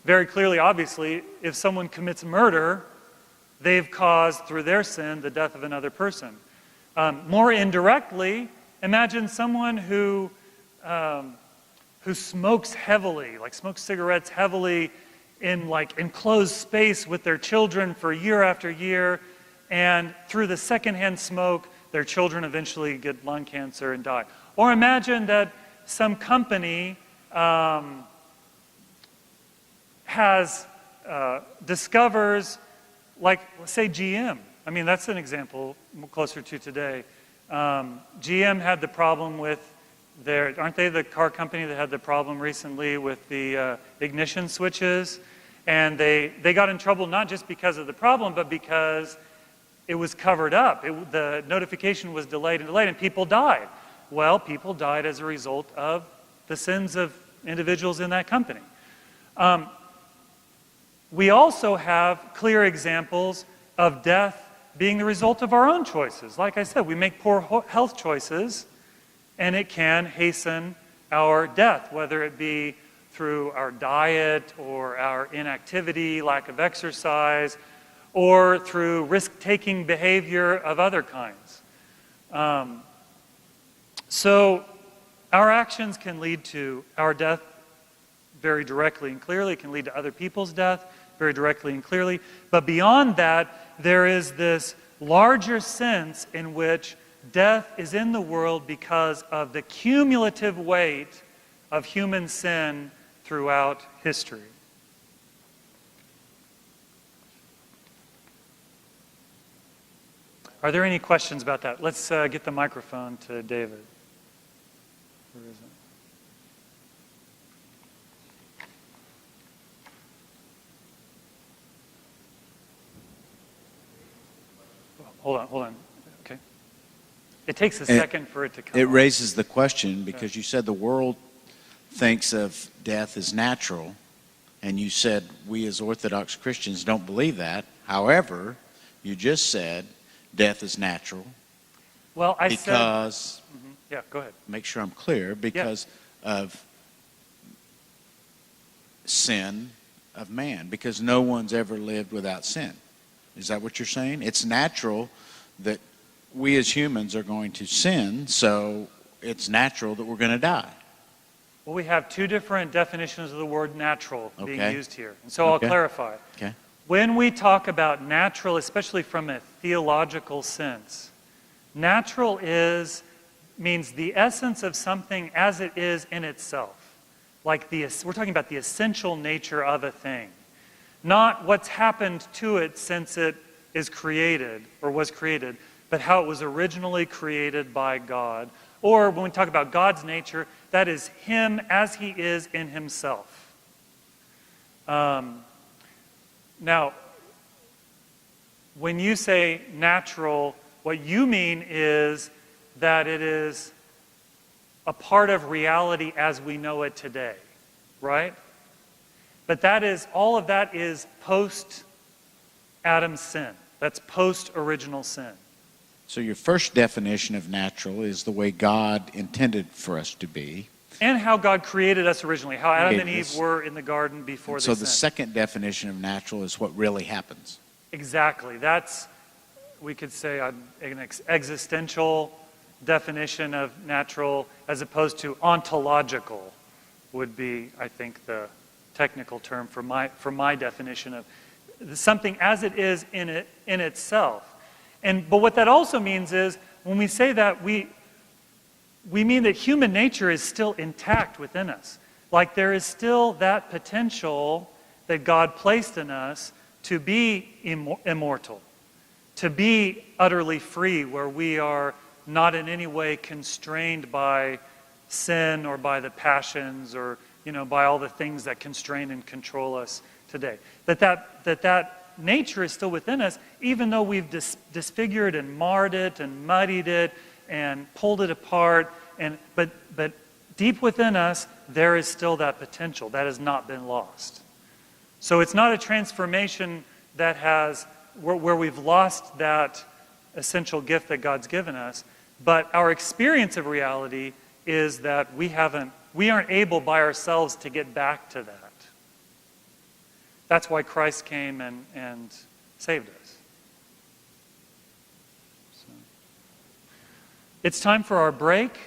very clearly, obviously, if someone commits murder, they've caused, through their sin, the death of another person. More indirectly, imagine someone who smokes heavily, like smokes cigarettes heavily in like enclosed space with their children for year after year, and through the secondhand smoke, their children eventually get lung cancer and die. Or imagine that some company discovers, like, let's say GM. I mean, that's an example closer to today. GM had the problem with aren't they the car company that had the problem recently with the ignition switches? And they got in trouble not just because of the problem, but because it was covered up. The notification was delayed, and people died. Well, people died as a result of the sins of individuals in that company. We also have clear examples of death being the result of our own choices. Like I said, we make poor health choices, and it can hasten our death, whether it be through our diet or our inactivity, lack of exercise, or through risk-taking behavior of other kinds. So our actions can lead to our death very directly and clearly. It can lead to other people's death very directly and clearly. But beyond that, there is this larger sense in which death is in the world because of the cumulative weight of human sin throughout history. Are there any questions about that? Let's get the microphone to David. Where is it? Hold on. Okay. It takes a second for it to come. It on. raises the question because you said the world thinks of death as natural, and you said we as Orthodox Christians don't believe that. However, you just said death is natural. Well, I because, said... Yeah, go ahead. make sure I'm clear, because of sin of man, because no one's ever lived without sin. Is that what you're saying? It's natural that we as humans are going to sin, so it's natural that we're going to die. Well, we have two different definitions of the word natural being Okay. used here. And so I'll clarify. Okay. When we talk about natural, especially from a theological sense, natural means the essence of something as it is in itself. Like we're talking about the essential nature of a thing. Not what's happened to it since it is created or was created, but how it was originally created by God. Or when we talk about God's nature, that is Him as He is in Himself. Now, when you say natural, what you mean is that it is a part of reality as we know it today, right? But all of that is post-Adam's sin. That's post-original sin. So your first definition of natural is the way God intended for us to be. And how God created us originally, how Adam and Created Eve us. were in the garden before they So sinned. the second definition of natural is what really happens. Exactly. That's, we could say, an existential definition of natural as opposed to ontological would be, I think, the technical term for my definition of something as it is in itself. But what that also means is, when we say that, we mean that human nature is still intact within us. Like there is still that potential that God placed in us to be immortal, to be utterly free, where we are not in any way constrained by sin or by the passions or by all the things that constrain and control us today. That nature is still within us, even though we've disfigured and marred it and muddied it and pulled it apart. But deep within us, there is still that potential that has not been lost. So it's not a transformation where we've lost that essential gift that God's given us, but our experience of reality is that we aren't able by ourselves to get back to that. That's why Christ came and saved us. So. It's time for our break.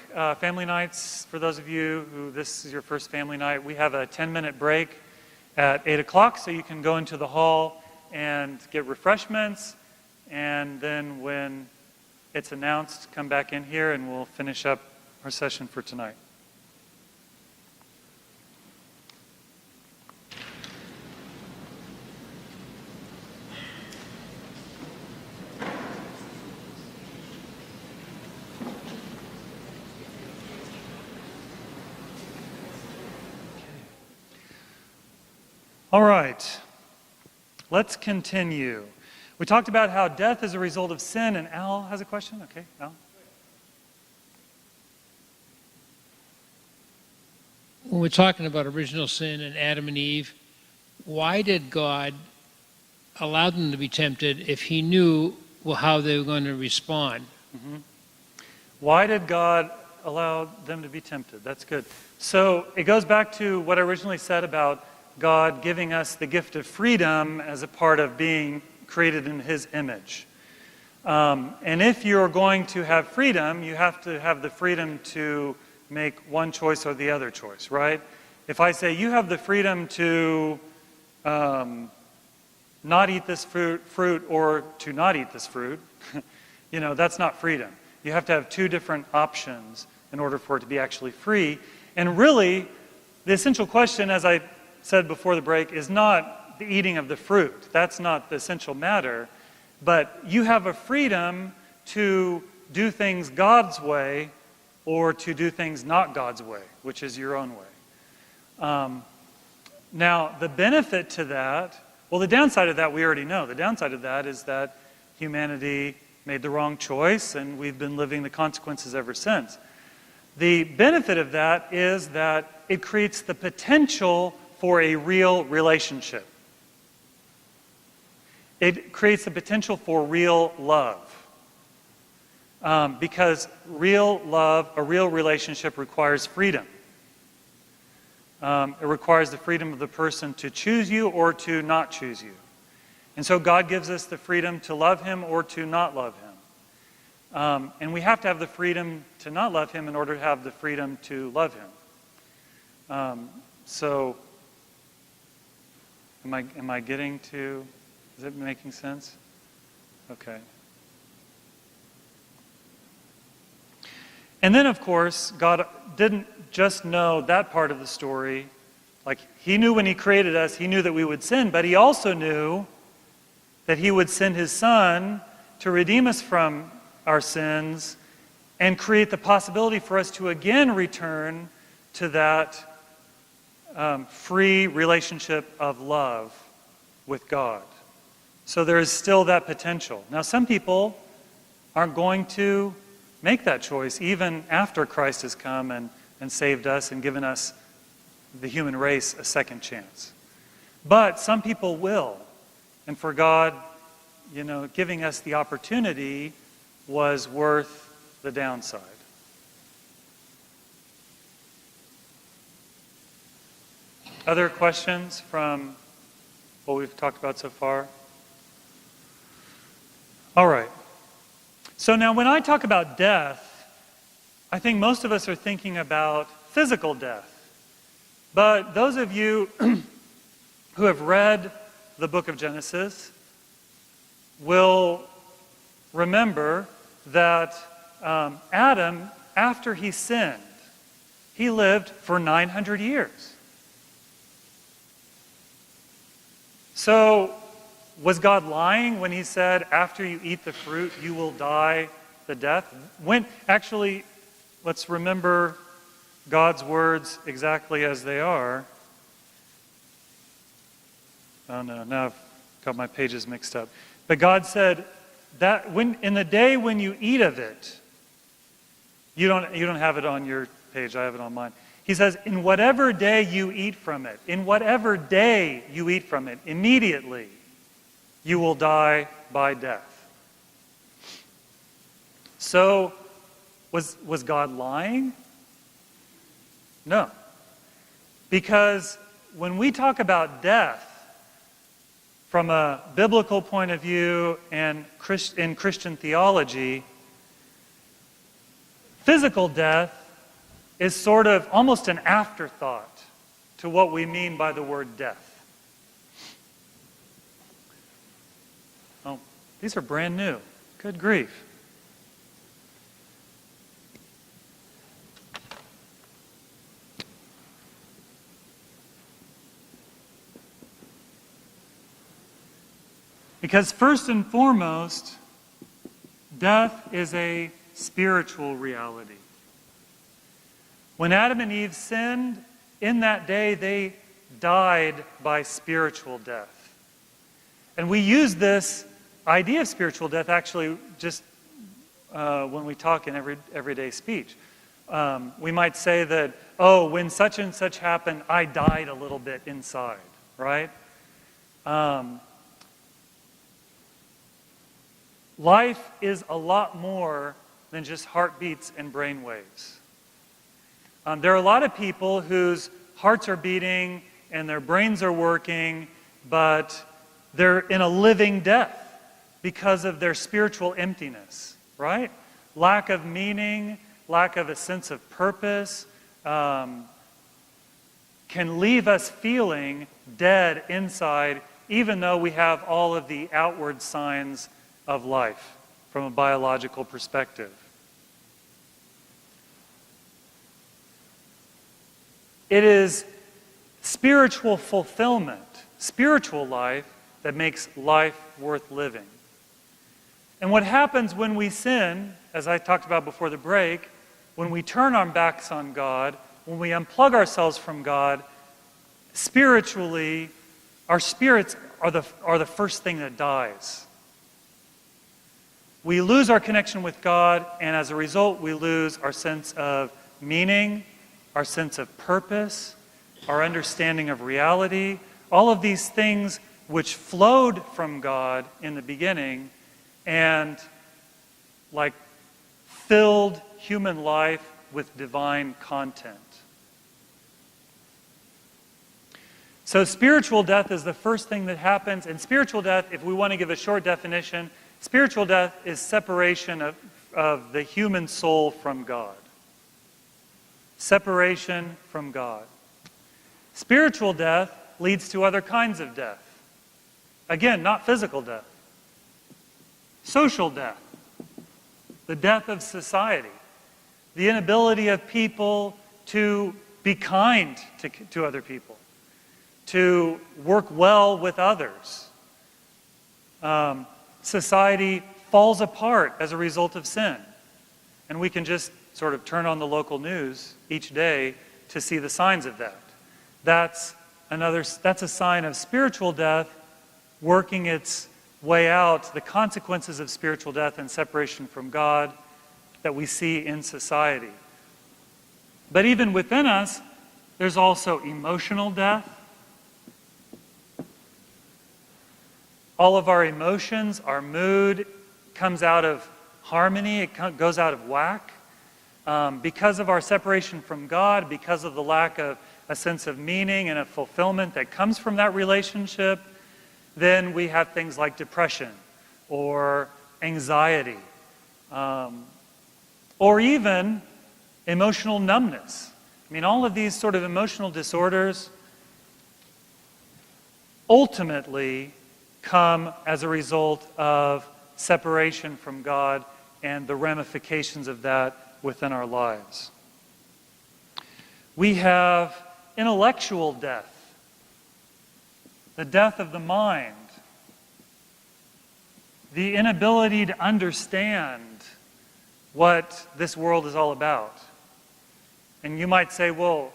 Family nights, for those of you who this is your first family night, we have a 10-minute break at 8 o'clock, so you can go into the hall and get refreshments, and then when it's announced, come back in here and we'll finish up our session for tonight. All right, let's continue. We talked about how death is a result of sin, and Al has a question. Okay, Al. When we're talking about original sin and Adam and Eve, why did God allow them to be tempted if He knew how they were going to respond? Mm-hmm. Why did God allow them to be tempted? That's good. So it goes back to what I originally said about God giving us the gift of freedom as a part of being created in His image. And if you're going to have freedom, you have to have the freedom to make one choice or the other choice, right? If I say you have the freedom to not eat this fruit or to not eat this fruit, that's not freedom. You have to have two different options in order for it to be actually free. And really, the essential question, as I said before the break, is not the eating of the fruit. That's not the essential matter. But you have a freedom to do things God's way or to do things not God's way, which is your own way. Now, the benefit to that, well, the downside of that we already know. The downside of that is that humanity made the wrong choice and we've been living the consequences ever since. The benefit of that is that it creates the potential for a real relationship. It creates the potential for real love. Because real love, a real relationship requires freedom. It requires the freedom of the person to choose you or to not choose you. And so God gives us the freedom to love Him or to not love And we have to have the freedom to not love him in order to have the freedom to love him. So, am I getting to, is it making sense? Okay. And then, of course, God didn't just know that part of the story. Like, he knew when he created us, he knew that we would sin, but he also knew that he would send his son to redeem us from our sins and create the possibility for us to again return to that free relationship of love with God. So there is still that potential. Now, some people aren't going to make that choice even after Christ has come and saved us and given us, the human race, a second chance. But some people will. And for God, giving us the opportunity was worth the downside. Other questions from what we've talked about so far? All right. So now when I talk about death, I think most of us are thinking about physical death. But those of you who have read the book of Genesis will remember that Adam, after he sinned, he lived for 900 years. So, was God lying when he said, after you eat the fruit, you will die the death? Actually, let's remember God's words exactly as they are. Oh no, now I've got my pages mixed up. But God said that in the day when you eat of it, you don't have it on your page, I have it on mine. He says, in whatever day you eat from it, immediately you will die by death. So, was God lying? No. Because when we talk about death, from a biblical point of view and in Christian theology, physical death is sort of almost an afterthought to what we mean by the word death. Oh, these are brand new. Good grief. Because first and foremost, death is a spiritual reality. When Adam and Eve sinned, in that day they died by spiritual death. And we use this idea of spiritual death actually just when we talk in everyday speech. We might say that, when such and such happened, I died a little bit inside, right? Life is a lot more than just heartbeats and brain waves. There are a lot of people whose hearts are beating and their brains are working, but they're in a living death because of their spiritual emptiness, right? Lack of meaning, lack of a sense of purpose can leave us feeling dead inside, even though we have all of the outward signs of life from a biological perspective. It is spiritual fulfillment, spiritual life, that makes life worth living. And what happens when we sin, as I talked about before the break, when we turn our backs on God, when we unplug ourselves from God, spiritually, our spirits are the first thing that dies. We lose our connection with God, and as a result, we lose our sense of meaning, our sense of purpose, our understanding of reality. All of these things which flowed from God in the beginning and filled human life with divine content. So spiritual death is the first thing that happens. And spiritual death, if we want to give a short definition, spiritual death is separation of the human soul from God. Separation from God. Spiritual death leads to other kinds of death. Again, not physical death. Social death. The death of society. The inability of people to be kind to other people. To work well with others. Society falls apart as a result of sin. And we can just sort of turn on the local news each day to see the signs of that. That's a sign of spiritual death working its way out, the consequences of spiritual death and separation from God that we see in society. But even within us, there's also emotional death. All of our emotions, our mood comes out of harmony, it goes out of whack. Because of our separation from God, because of the lack of a sense of meaning and a fulfillment that comes from that relationship, then we have things like depression or anxiety, or even emotional numbness. I mean, all of these sort of emotional disorders ultimately come as a result of separation from God and the ramifications of that within our lives. We have intellectual death, the death of the mind, the inability to understand what this world is all about. And you might say, well,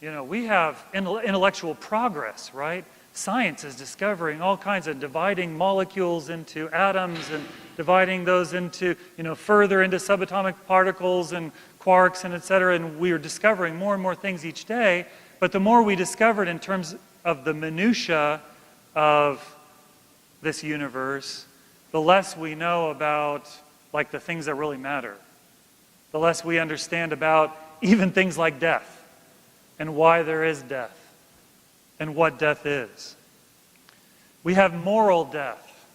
we have intellectual progress, right? Science is discovering all kinds of dividing molecules into atoms and dividing those into, further into subatomic particles and quarks and et cetera. And we are discovering more and more things each day. But the more we discovered in terms of the minutia of this universe, the less we know about like the things that really matter. The less we understand about even things like death and why there is death and what death is. We have moral death,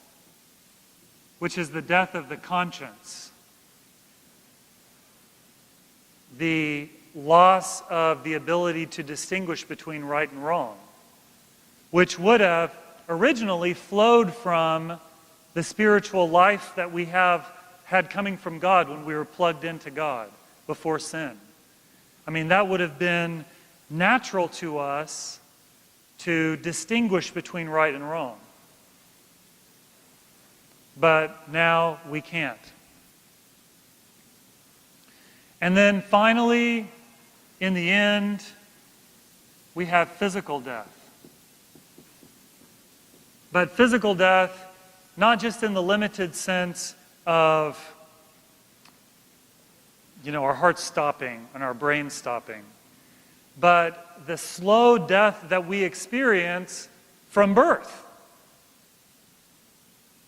which is the death of the conscience. The loss of the ability to distinguish between right and wrong, which would have originally flowed from the spiritual life that we have had coming from God when we were plugged into God before sin. I mean, that would have been natural to us to distinguish between right and wrong. But now we can't. And then finally, in the end, we have physical death. But physical death, not just in the limited sense of, our heart stopping and our brain stopping, but the slow death that we experience from birth.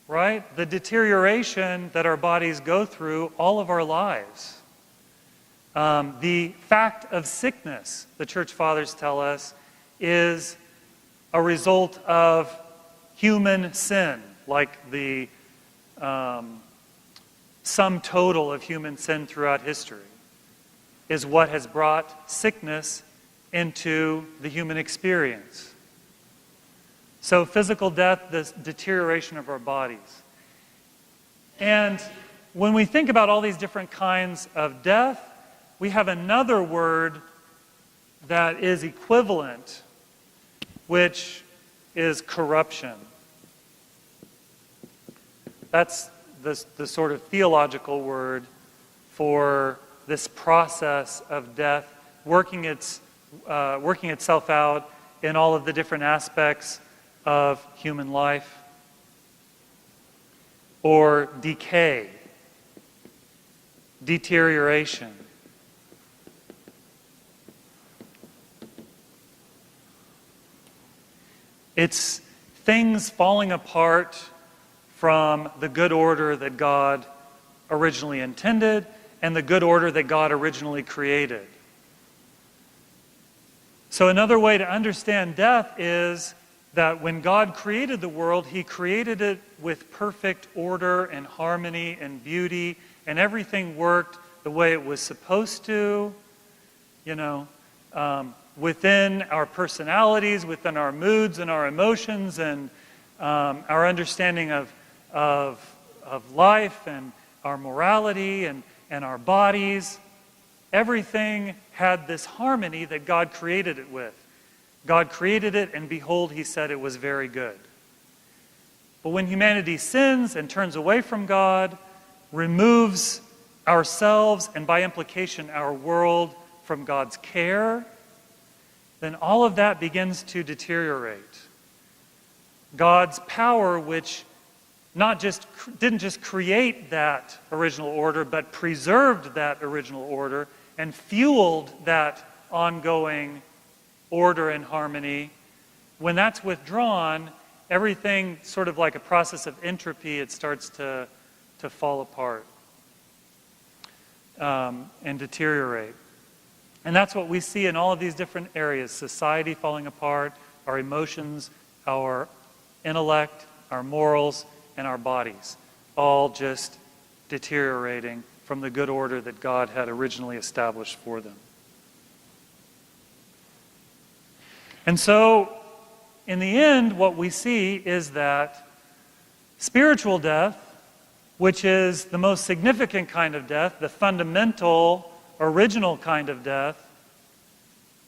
Right? The deterioration that our bodies go through all of our lives. The fact of sickness, the church fathers tell us, is a result of human sin, like the sum total of human sin throughout history, is what has brought sickness into the human experience. So physical death, the deterioration of our bodies. And when we think about all these different kinds of death, we have another word that is equivalent, which is corruption. That's the sort of theological word for this process of death working itself out in all of the different aspects of human life, or decay, deterioration. It's things falling apart from the good order that God originally intended and the good order that God originally created. So another way to understand death is that when God created the world, He created it with perfect order and harmony and beauty and everything worked the way it was supposed to, within our personalities, within our moods and our emotions, and our understanding of life and our morality and our bodies. Everything had this harmony that God created it with. God created it, and behold, he said it was very good. But when humanity sins and turns away from God, removes ourselves, and by implication our world, from God's care, then all of that begins to deteriorate. God's power, which didn't just create that original order, but preserved that original order and fueled that ongoing order and harmony, when that's withdrawn, everything, sort of like a process of entropy, it starts to fall apart and deteriorate. And that's what we see in all of these different areas: society falling apart, our emotions, our intellect, our morals, and our bodies, all just deteriorating from the good order that God had originally established for them. And so, in the end, what we see is that spiritual death, which is the most significant kind of death, the fundamental, original kind of death,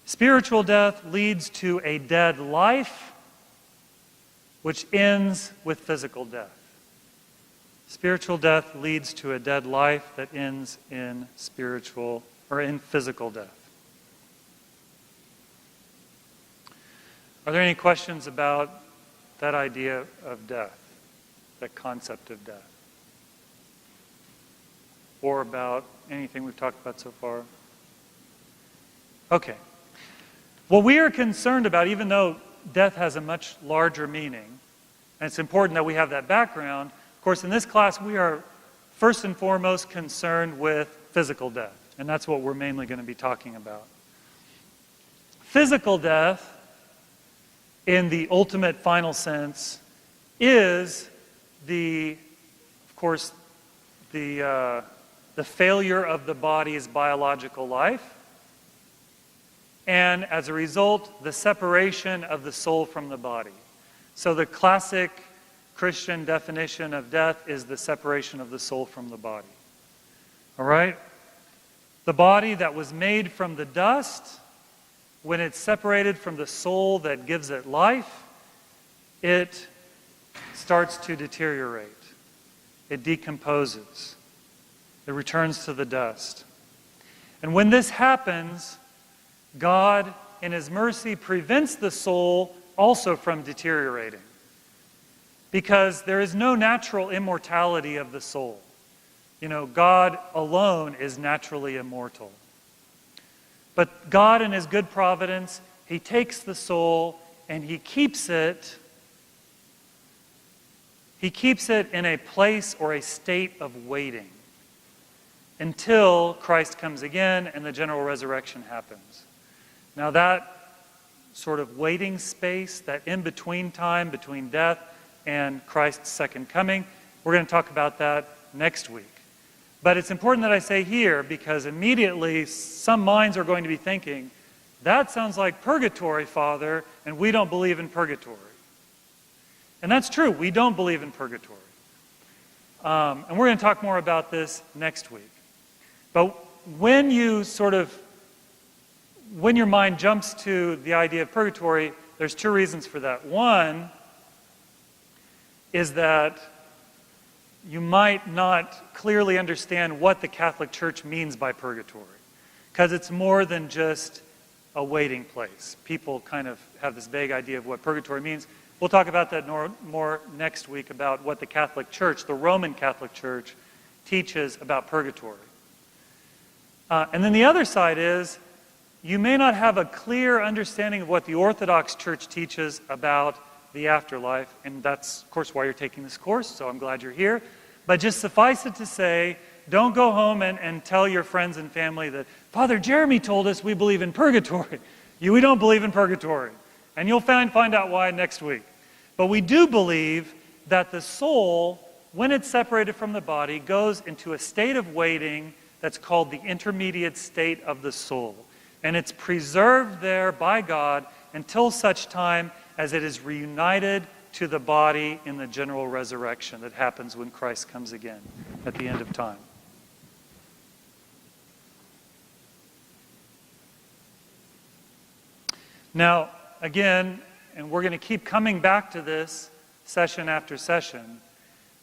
spiritual death leads to a dead life, which ends with physical death. Spiritual death leads to a dead life that ends in physical death. Are there any questions about that idea of death, that concept of death? Or about anything we've talked about so far? Okay. What we are concerned about, even though death has a much larger meaning, and it's important that we have that background, of course, in this class we are first and foremost concerned with physical death, and that's what we're mainly going to be talking about. Physical death, in the ultimate final sense, is the failure of the body's biological life, and as a result, the separation of the soul from the body. So the classic Christian definition of death is the separation of the soul from the body. All right? The body that was made from the dust, when it's separated from the soul that gives it life, it starts to deteriorate. It decomposes. It returns to the dust. And when this happens, God, in his mercy, prevents the soul also from deteriorating. Because there is no natural immortality of the soul. God alone is naturally immortal. But God, in his good providence, he takes the soul and he keeps it in a place or a state of waiting until Christ comes again and the general resurrection happens. Now that sort of waiting space, that in-between time between death and Christ's second coming, we're going to talk about that next week. But it's important that I say here, because immediately some minds are going to be thinking, that sounds like purgatory, Father, and we don't believe in purgatory. And that's true, we don't believe in purgatory. And we're going to talk more about this next week. But when your mind jumps to the idea of purgatory, there's two reasons for that. One is that you might not clearly understand what the Catholic Church means by purgatory, because it's more than just a waiting place. People kind of have this vague idea of what purgatory means. We'll talk about that more next week, about what the Catholic Church, the Roman Catholic Church, teaches about purgatory. And then the other side is, you may not have a clear understanding of what the Orthodox Church teaches about the afterlife, and that's, of course, why you're taking this course, so I'm glad you're here. But just suffice it to say, don't go home and tell your friends and family that, Father Jeremy told us we believe in purgatory. We don't believe in purgatory. And you'll find out why next week. But we do believe that the soul when it's separated from the body, goes into a state of waiting that's called the intermediate state of the soul. And it's preserved there by God until such time as it is reunited to the body in the general resurrection that happens when Christ comes again at the end of time. Now, again, and we're going to keep coming back to this session after session,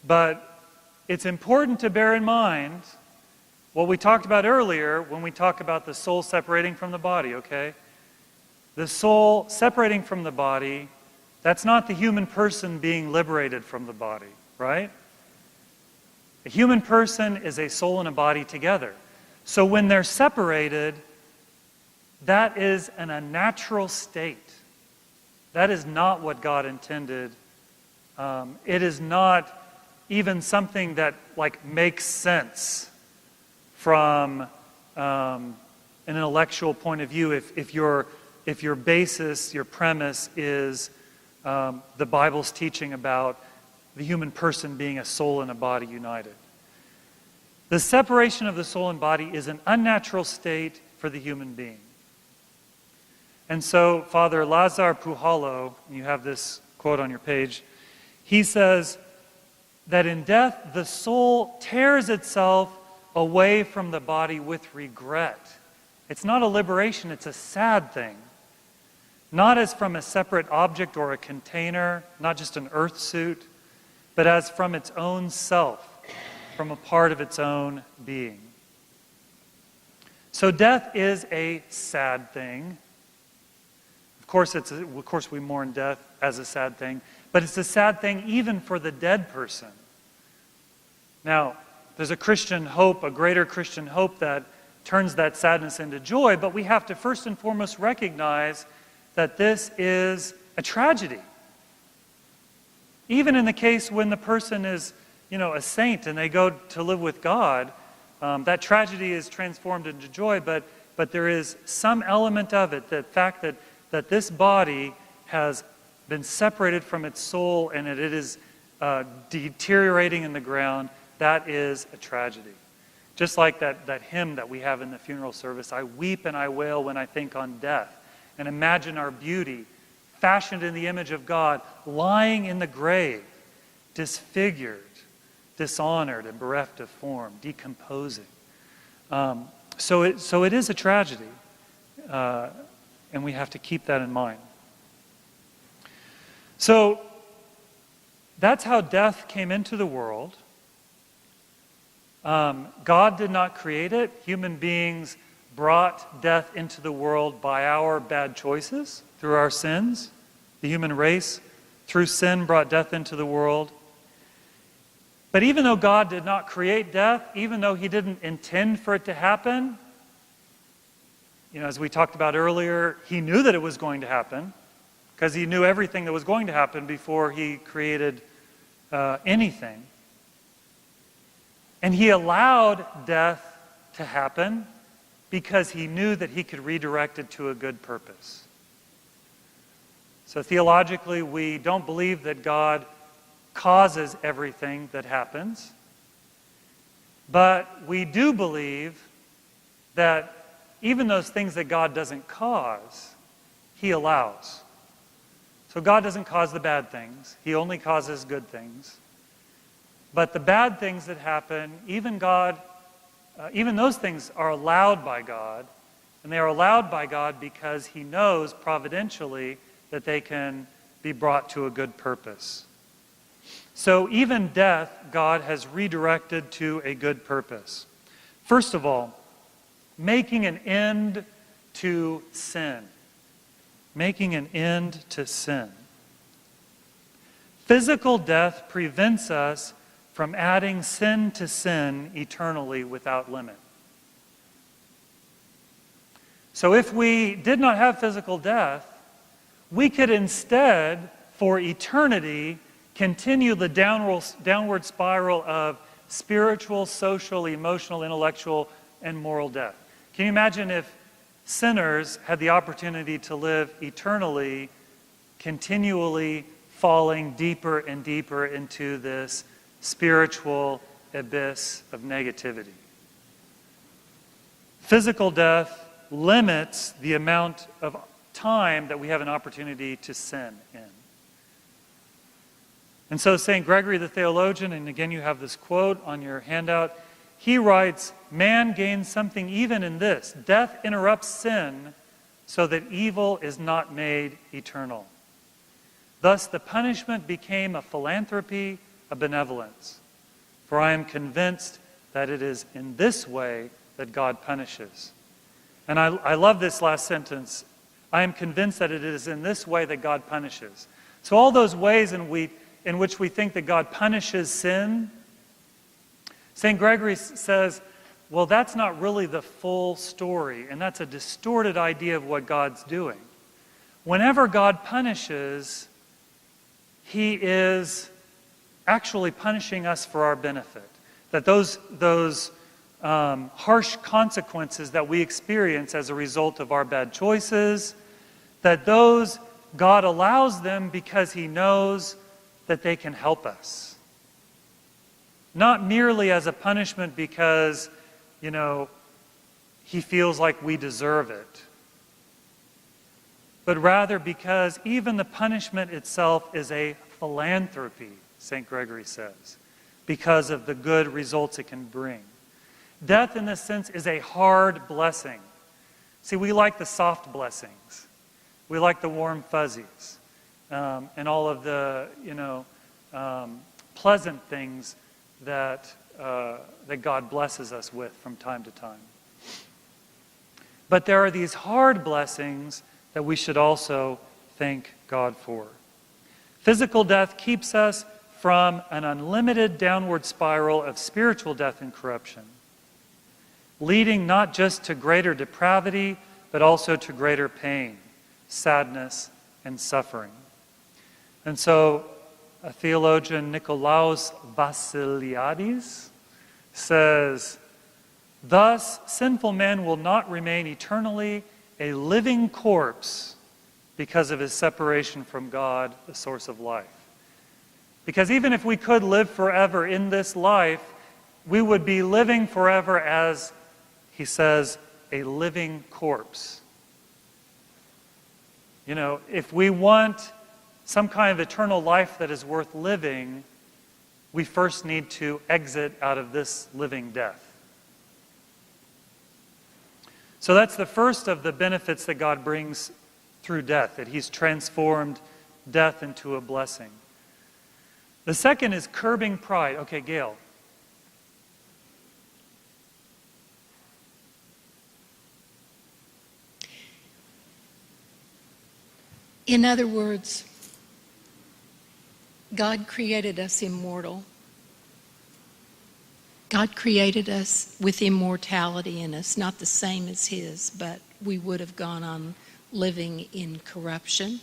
but it's important to bear in mind what we talked about earlier when we talk about the soul separating from the body, okay? The soul separating from the body, that's not the human person being liberated from the body, right? A human person is a soul and a body together. So when they're separated, that is an unnatural state. That is not what God intended. It is not even something that makes sense from an intellectual point of view. If your basis, your premise is the Bible's teaching about the human person being a soul and a body united. The separation of the soul and body is an unnatural state for the human being. And so Father Lazar Puhalo, you have this quote on your page, he says that in death the soul tears itself away from the body with regret. It's not a liberation, it's a sad thing. Not as from a separate object or a container, not just an earth suit, but as from its own self, from a part of its own being. So death is a sad thing. Of course we mourn death as a sad thing, but it's a sad thing even for the dead person. Now, there's a Christian hope, a greater Christian hope that turns that sadness into joy, but we have to first and foremost recognize that this is a tragedy. Even in the case when the person is, a saint and they go to live with God, that tragedy is transformed into joy, but there is some element of it, the fact that this body has been separated from its soul and that it is deteriorating in the ground, that is a tragedy. Just like that hymn that we have in the funeral service, I weep and I wail when I think on death, and imagine our beauty, fashioned in the image of God, lying in the grave, disfigured, dishonored, and bereft of form, decomposing. So it is a tragedy, and we have to keep that in mind. So that's how death came into the world. God did not create it. Human beings brought death into the world by our bad choices, through our sins. The human race, through sin, brought death into the world. But even though God did not create death, even though He didn't intend for it to happen, as we talked about earlier, He knew that it was going to happen, because He knew everything that was going to happen before He created anything. And He allowed death to happen because He knew that He could redirect it to a good purpose. So theologically, we don't believe that God causes everything that happens, but we do believe that even those things that God doesn't cause, He allows. So God doesn't cause the bad things. He only causes good things. But the bad things that happen, even those things are allowed by God. And they are allowed by God because He knows providentially that they can be brought to a good purpose. So even death, God has redirected to a good purpose. First of all, making an end to sin. Making an end to sin. Physical death prevents us from adding sin to sin eternally without limit. So if we did not have physical death, we could instead, for eternity, continue the downward spiral of spiritual, social, emotional, intellectual, and moral death. Can you imagine if sinners had the opportunity to live eternally, continually falling deeper and deeper into this spiritual abyss of negativity. Physical death limits the amount of time that we have an opportunity to sin in. And so St. Gregory the theologian, and again you have this quote on your handout, he writes, "Man gains something even in this. Death interrupts sin so that evil is not made eternal. Thus the punishment became a philanthropy, a benevolence. For I am convinced that it is in this way that God punishes." And I love this last sentence. I am convinced that it is in this way that God punishes. So all those ways in which we think that God punishes sin, St. Gregory says, well, that's not really the full story, and that's a distorted idea of what God's doing. Whenever God punishes, He is actually punishing us for our benefit. That those harsh consequences that we experience as a result of our bad choices, that those, God allows them because He knows that they can help us. Not merely as a punishment because, He feels like we deserve it, but rather because even the punishment itself is a philanthropy, St. Gregory says, because of the good results it can bring. Death, in this sense, is a hard blessing. See, we like the soft blessings. We like the warm fuzzies, and all of the, pleasant things that God blesses us with from time to time. But there are these hard blessings that we should also thank God for. Physical death keeps us from an unlimited downward spiral of spiritual death and corruption, leading not just to greater depravity, but also to greater pain, sadness, and suffering. And so, a theologian, Nikolaos Vasiliadis, says, "Thus, sinful man will not remain eternally a living corpse because of his separation from God, the source of life." Because even if we could live forever in this life, we would be living forever as, he says, a living corpse. If we want some kind of eternal life that is worth living, we first need to exit out of this living death. So that's the first of the benefits that God brings through death, that He's transformed death into a blessing. The second is curbing pride. Okay, Gail. In other words, God created us immortal. God created us with immortality in us, not the same as His, but we would have gone on living in corruption.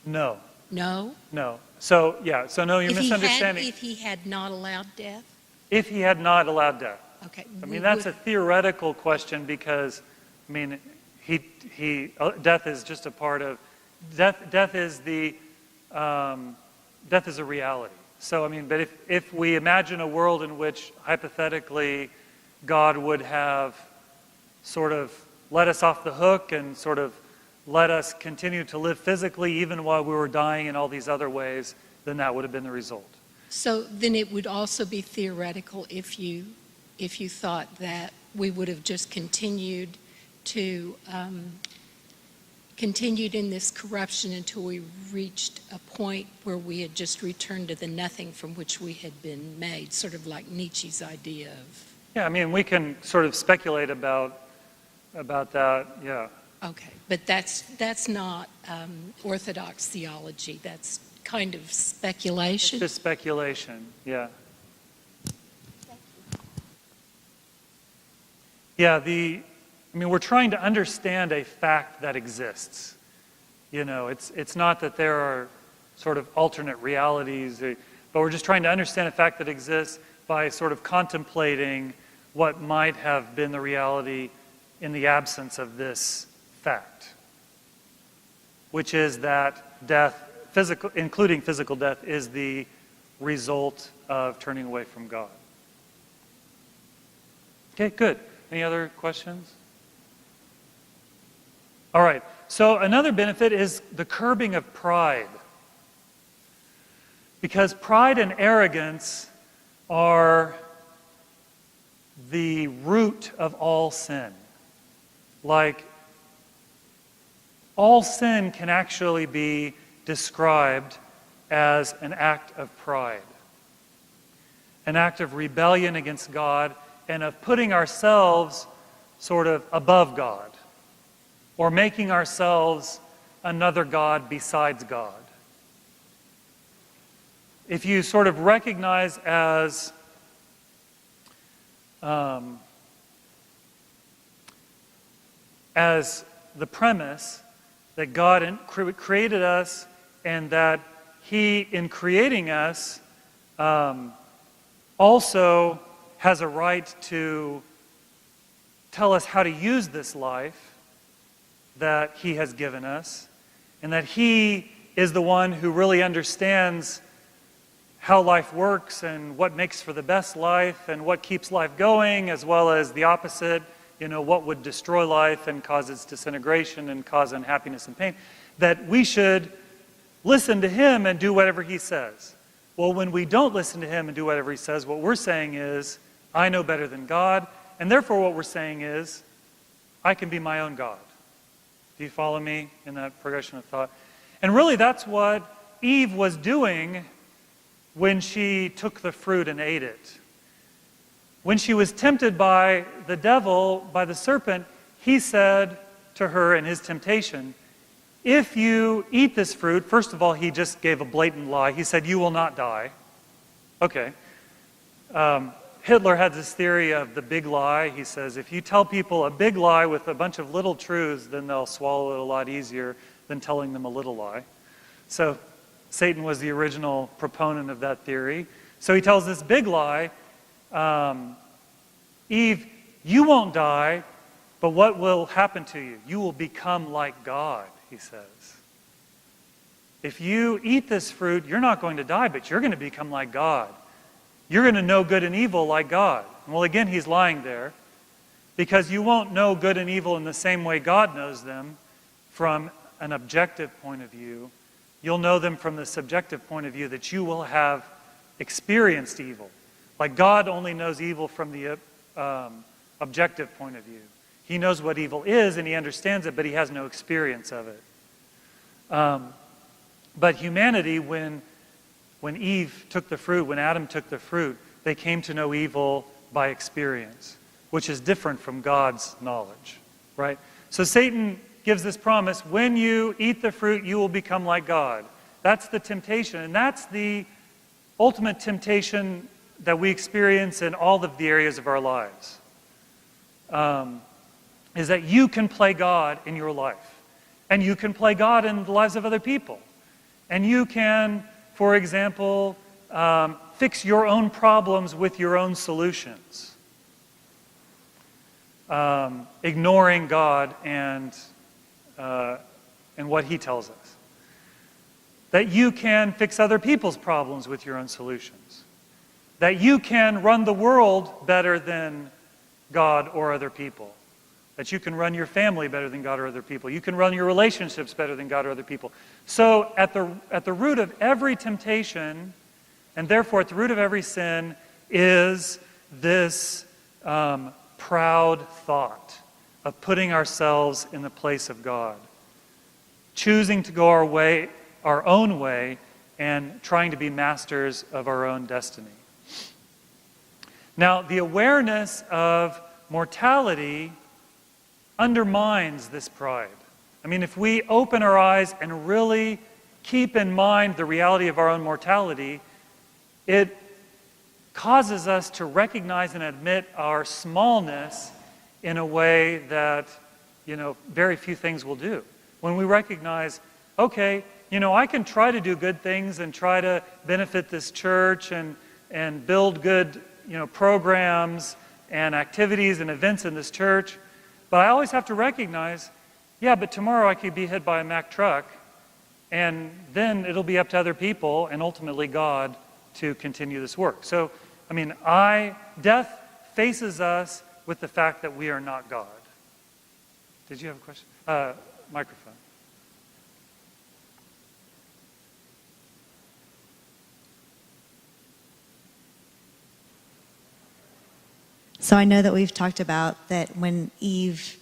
No. No? No. So no, you're misunderstanding. If He had not allowed death? If He had not allowed death. Okay. That's a theoretical question because, death is just a part of, death is a reality. So, but if we imagine a world in which, hypothetically, God would have sort of let us off the hook and sort of let us continue to live physically even while we were dying in all these other ways, then that would have been the result. So then it would also be theoretical if you thought that we would have just continued in this corruption until we reached a point where we had just returned to the nothing from which we had been made, sort of like Nietzsche's idea of... Yeah, we can sort of speculate about that, yeah. Okay, but that's not Orthodox theology. That's kind of speculation. It's just speculation, yeah. Yeah, we're trying to understand a fact that exists. It's not that there are sort of alternate realities, but we're just trying to understand a fact that exists by sort of contemplating what might have been the reality in the absence of this fact, which is that death, including physical death, is the result of turning away from God. Okay, good. Any other questions? All right. So another benefit is the curbing of pride. Because pride and arrogance are the root of all sin. Like, all sin can actually be described as an act of pride, an act of rebellion against God, and of putting ourselves sort of above God, or making ourselves another God besides God. If you sort of recognize as the premise that God created us, and that He, in creating us, also has a right to tell us how to use this life that He has given us, and that He is the one who really understands how life works and what makes for the best life and what keeps life going, as well as the opposite, what would destroy life and cause its disintegration and cause unhappiness and pain, that we should listen to Him and do whatever He says. Well, when we don't listen to Him and do whatever He says, what we're saying is, I know better than God, and therefore what we're saying is, I can be my own God. Do you follow me in that progression of thought? And really that's what Eve was doing when she took the fruit and ate it. When she was tempted by the devil, by the serpent, he said to her in his temptation, if you eat this fruit, first of all, he just gave a blatant lie. He said, you will not die. Okay. Hitler had this theory of the big lie. He says, if you tell people a big lie with a bunch of little truths, then they'll swallow it a lot easier than telling them a little lie. So Satan was the original proponent of that theory. So he tells this big lie, Eve, you won't die, but what will happen to you? You will become like God, he says. If you eat this fruit, you're not going to die, but you're going to become like God. You're going to know good and evil like God. Well, again, he's lying there, because you won't know good and evil in the same way God knows them from an objective point of view. You'll know them from the subjective point of view that you will have experienced evil. Like God only knows evil from the objective point of view. He knows what evil is and he understands it, but he has no experience of it. But humanity, when Eve took the fruit, when Adam took the fruit, they came to know evil by experience, which is different from God's knowledge, right? So Satan gives this promise, when you eat the fruit, you will become like God. That's the temptation, and that's the ultimate temptation that we experience in all of the areas of our lives. Is that you can play God in your life. And you can play God in the lives of other people. And you can, for example, fix your own problems with your own solutions. Ignoring God and what He tells us. That you can fix other people's problems with your own solutions. That you can run the world better than God or other people. That you can run your family better than God or other people. You can run your relationships better than God or other people. So at the root of every temptation, and therefore at the root of every sin, is this proud thought of putting ourselves in the place of God. Choosing to go our own way, and trying to be masters of our own destiny. Now, the awareness of mortality undermines this pride. I mean, if we open our eyes and really keep in mind the reality of our own mortality, it causes us to recognize and admit our smallness in a way that, very few things will do. When we recognize, okay, I can try to do good things and try to benefit this church and build good, programs and activities and events in this church, but I always have to recognize, but tomorrow I could be hit by a Mack truck, and then it'll be up to other people and ultimately God to continue this work. So, I mean, death faces us with the fact that we are not God. Did you have a question? Microphone. So I know that we've talked about that when Eve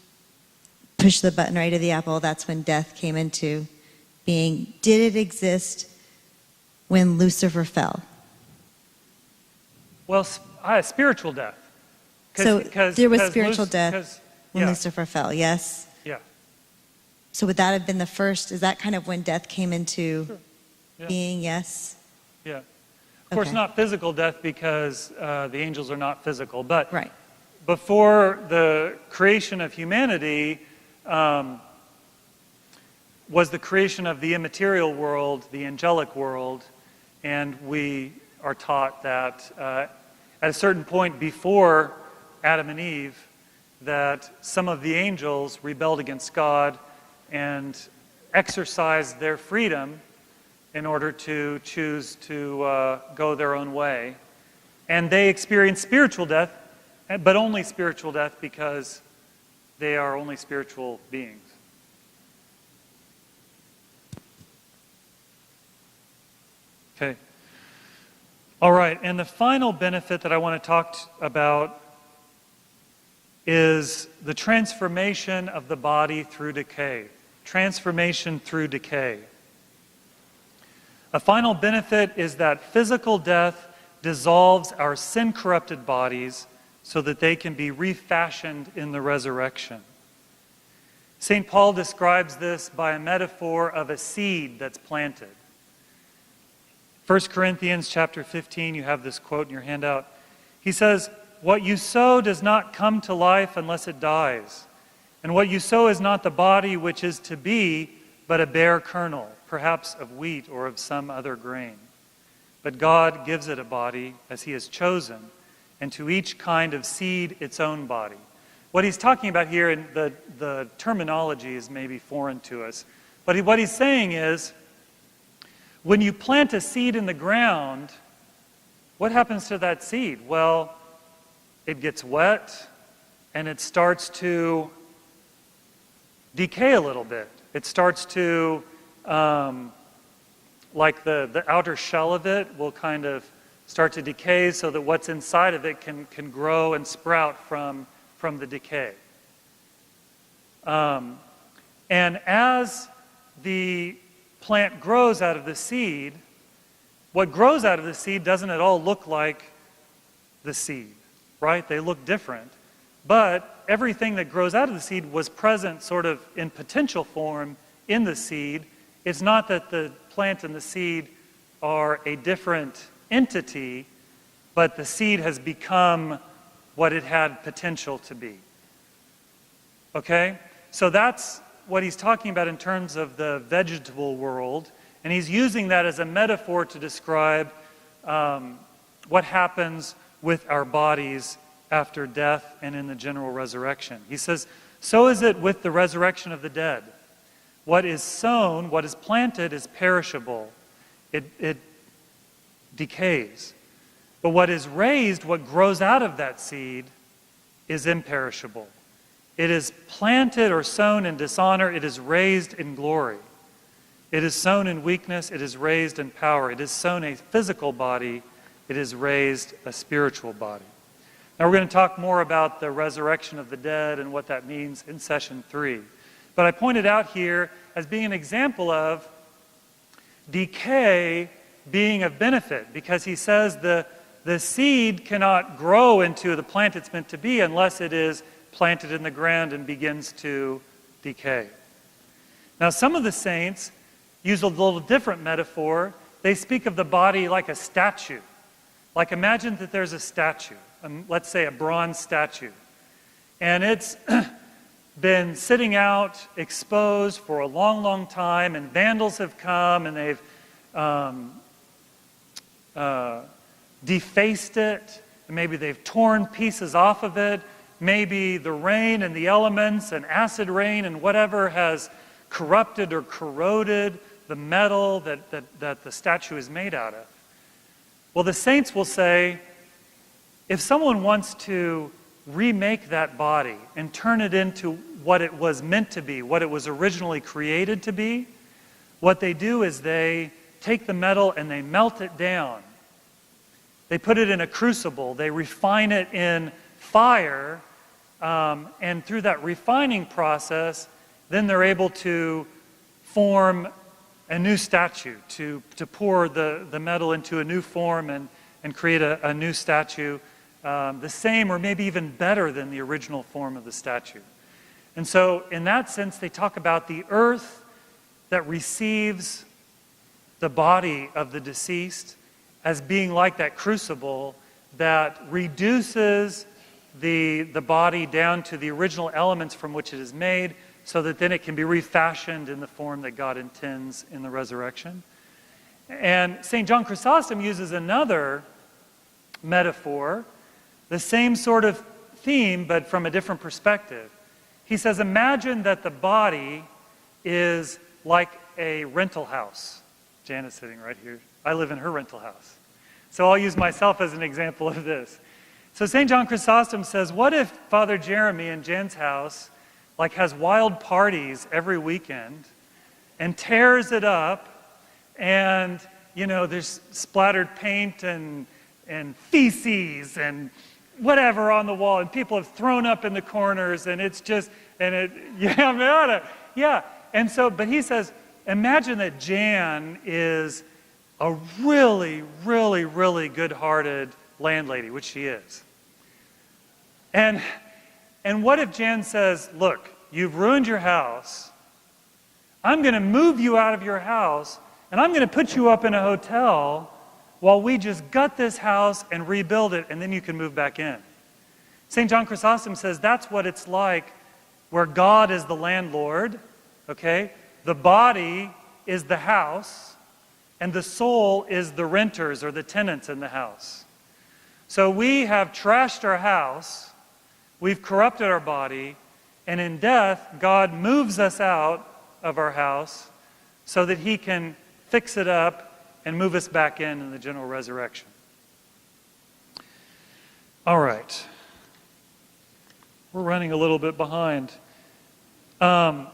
pushed the button right of the apple, that's when death came into being. Did it exist when Lucifer fell? Well, spiritual death. So there was spiritual death when Lucifer fell, yes? Yeah. So would that have been the first, is that kind of when death came into Yeah. being, yes? Yeah. Of course, Okay. not physical death because the angels are not physical. But Right. before the creation of humanity was the creation of the immaterial world, the angelic world, and we are taught that at a certain point before Adam and Eve, that some of the angels rebelled against God and exercised their freedom in order to choose to go their own way. And they experienced spiritual death, but only spiritual death because they are only spiritual beings. Okay. All right, and the final benefit that I want to talk about is the transformation of the body through decay. Transformation through decay. A final benefit is that physical death dissolves our sin-corrupted bodies so that they can be refashioned in the resurrection. St. Paul describes this by a metaphor of a seed that's planted. 1 Corinthians chapter 15, you have this quote in your handout. He says, "What you sow does not come to life unless it dies. And what you sow is not the body which is to be, but a bare kernel, perhaps of wheat or of some other grain. But God gives it a body as he has chosen, and to each kind of seed its own body." What he's talking about here, and the terminology is maybe foreign to us, but what he's saying is, when you plant a seed in the ground, what happens to that seed? Well, it gets wet and it starts to decay a little bit. It starts to, like the outer shell of it will kind of start to decay so that what's inside of it can grow and sprout from the decay. And as the plant grows out of the seed, what grows out of the seed doesn't at all look like the seed, right? They look different. But everything that grows out of the seed was present sort of in potential form in the seed. It's not that the plant and the seed are a different entity, but the seed has become what it had potential to be. Okay? So that's what he's talking about in terms of the vegetable world, and he's using that as a metaphor to describe what happens with our bodies after death and in the general resurrection. He says, "So is it with the resurrection of the dead. What is sown, what is planted, is perishable. It decays. But what is raised, what grows out of that seed, is imperishable. It is planted or sown in dishonor, it is raised in glory. It is sown in weakness, it is raised in power. It is sown a physical body, it is raised a spiritual body." Now we're going to talk more about the resurrection of the dead and what that means in session 3. But I pointed out here as being an example of decay being of benefit, because he says the seed cannot grow into the plant it's meant to be unless it is planted in the ground and begins to decay. Now, some of the saints use a little different metaphor. They speak of the body like a statue. Like, imagine that there's a statue, let's say a bronze statue, and it's been sitting out exposed for a long, long time, and vandals have come and they've defaced it, and maybe they've torn pieces off of it. Maybe the rain and the elements and acid rain and whatever has corrupted or corroded the metal that the statue is made out of. Well, the saints will say, if someone wants to remake that body and turn it into what it was meant to be, what it was originally created to be, what they do is they take the metal and they melt it down. They put it in a crucible. They refine it in fire. And through that refining process, then they're able to form a new statue, to pour the metal into a new form and create a new statue, the same or maybe even better than the original form of the statue. And so in that sense, they talk about the earth that receives the body of the deceased as being like that crucible that reduces the body down to the original elements from which it is made, so that then it can be refashioned in the form that God intends in the resurrection. And St. John Chrysostom uses another metaphor, the same sort of theme, but from a different perspective. He says, imagine that the body is like a rental house. Jan is sitting right here. I live in her rental house. So I'll use myself as an example of this. So St. John Chrysostom says, what if Father Jeremy in Jan's house has wild parties every weekend and tears it up, and, there's splattered paint and feces and whatever on the wall, and people have thrown up in the corners, and it's just, yeah. And so, but he says, imagine that Jan is a really, really, really good-hearted landlady, which she is. And what if Jan says, look, you've ruined your house. I'm going to move you out of your house, and I'm going to put you up in a hotel while we just gut this house and rebuild it, and then you can move back in. St. John Chrysostom says that's what it's like where God is the landlord, okay? The body is the house, and the soul is the renters or the tenants in the house. So we have trashed our house, we've corrupted our body, and in death, God moves us out of our house so that he can fix it up and move us back in the general resurrection. All right. We're running a little bit behind. I'm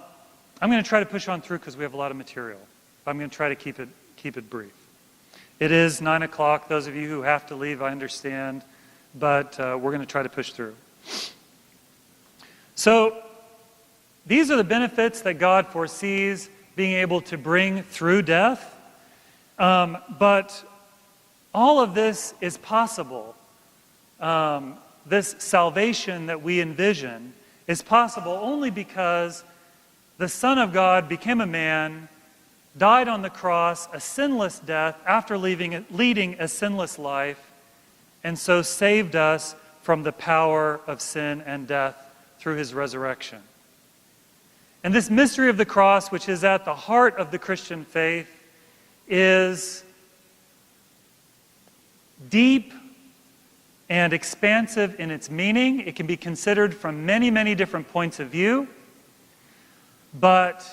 going to try to push on through because we have a lot of material. I'm going to try to keep it brief. It is 9 o'clock. Those of you who have to leave, I understand, but we're going to try to push through. So these are the benefits that God foresees being able to bring through death. But all of this is possible. This salvation that we envision is possible only because the Son of God became a man, died on the cross, a sinless death, after leading a sinless life, and so saved us from the power of sin and death through his resurrection. And this mystery of the cross, which is at the heart of the Christian faith, is deep and expansive in its meaning. It can be considered from many, many different points of view. But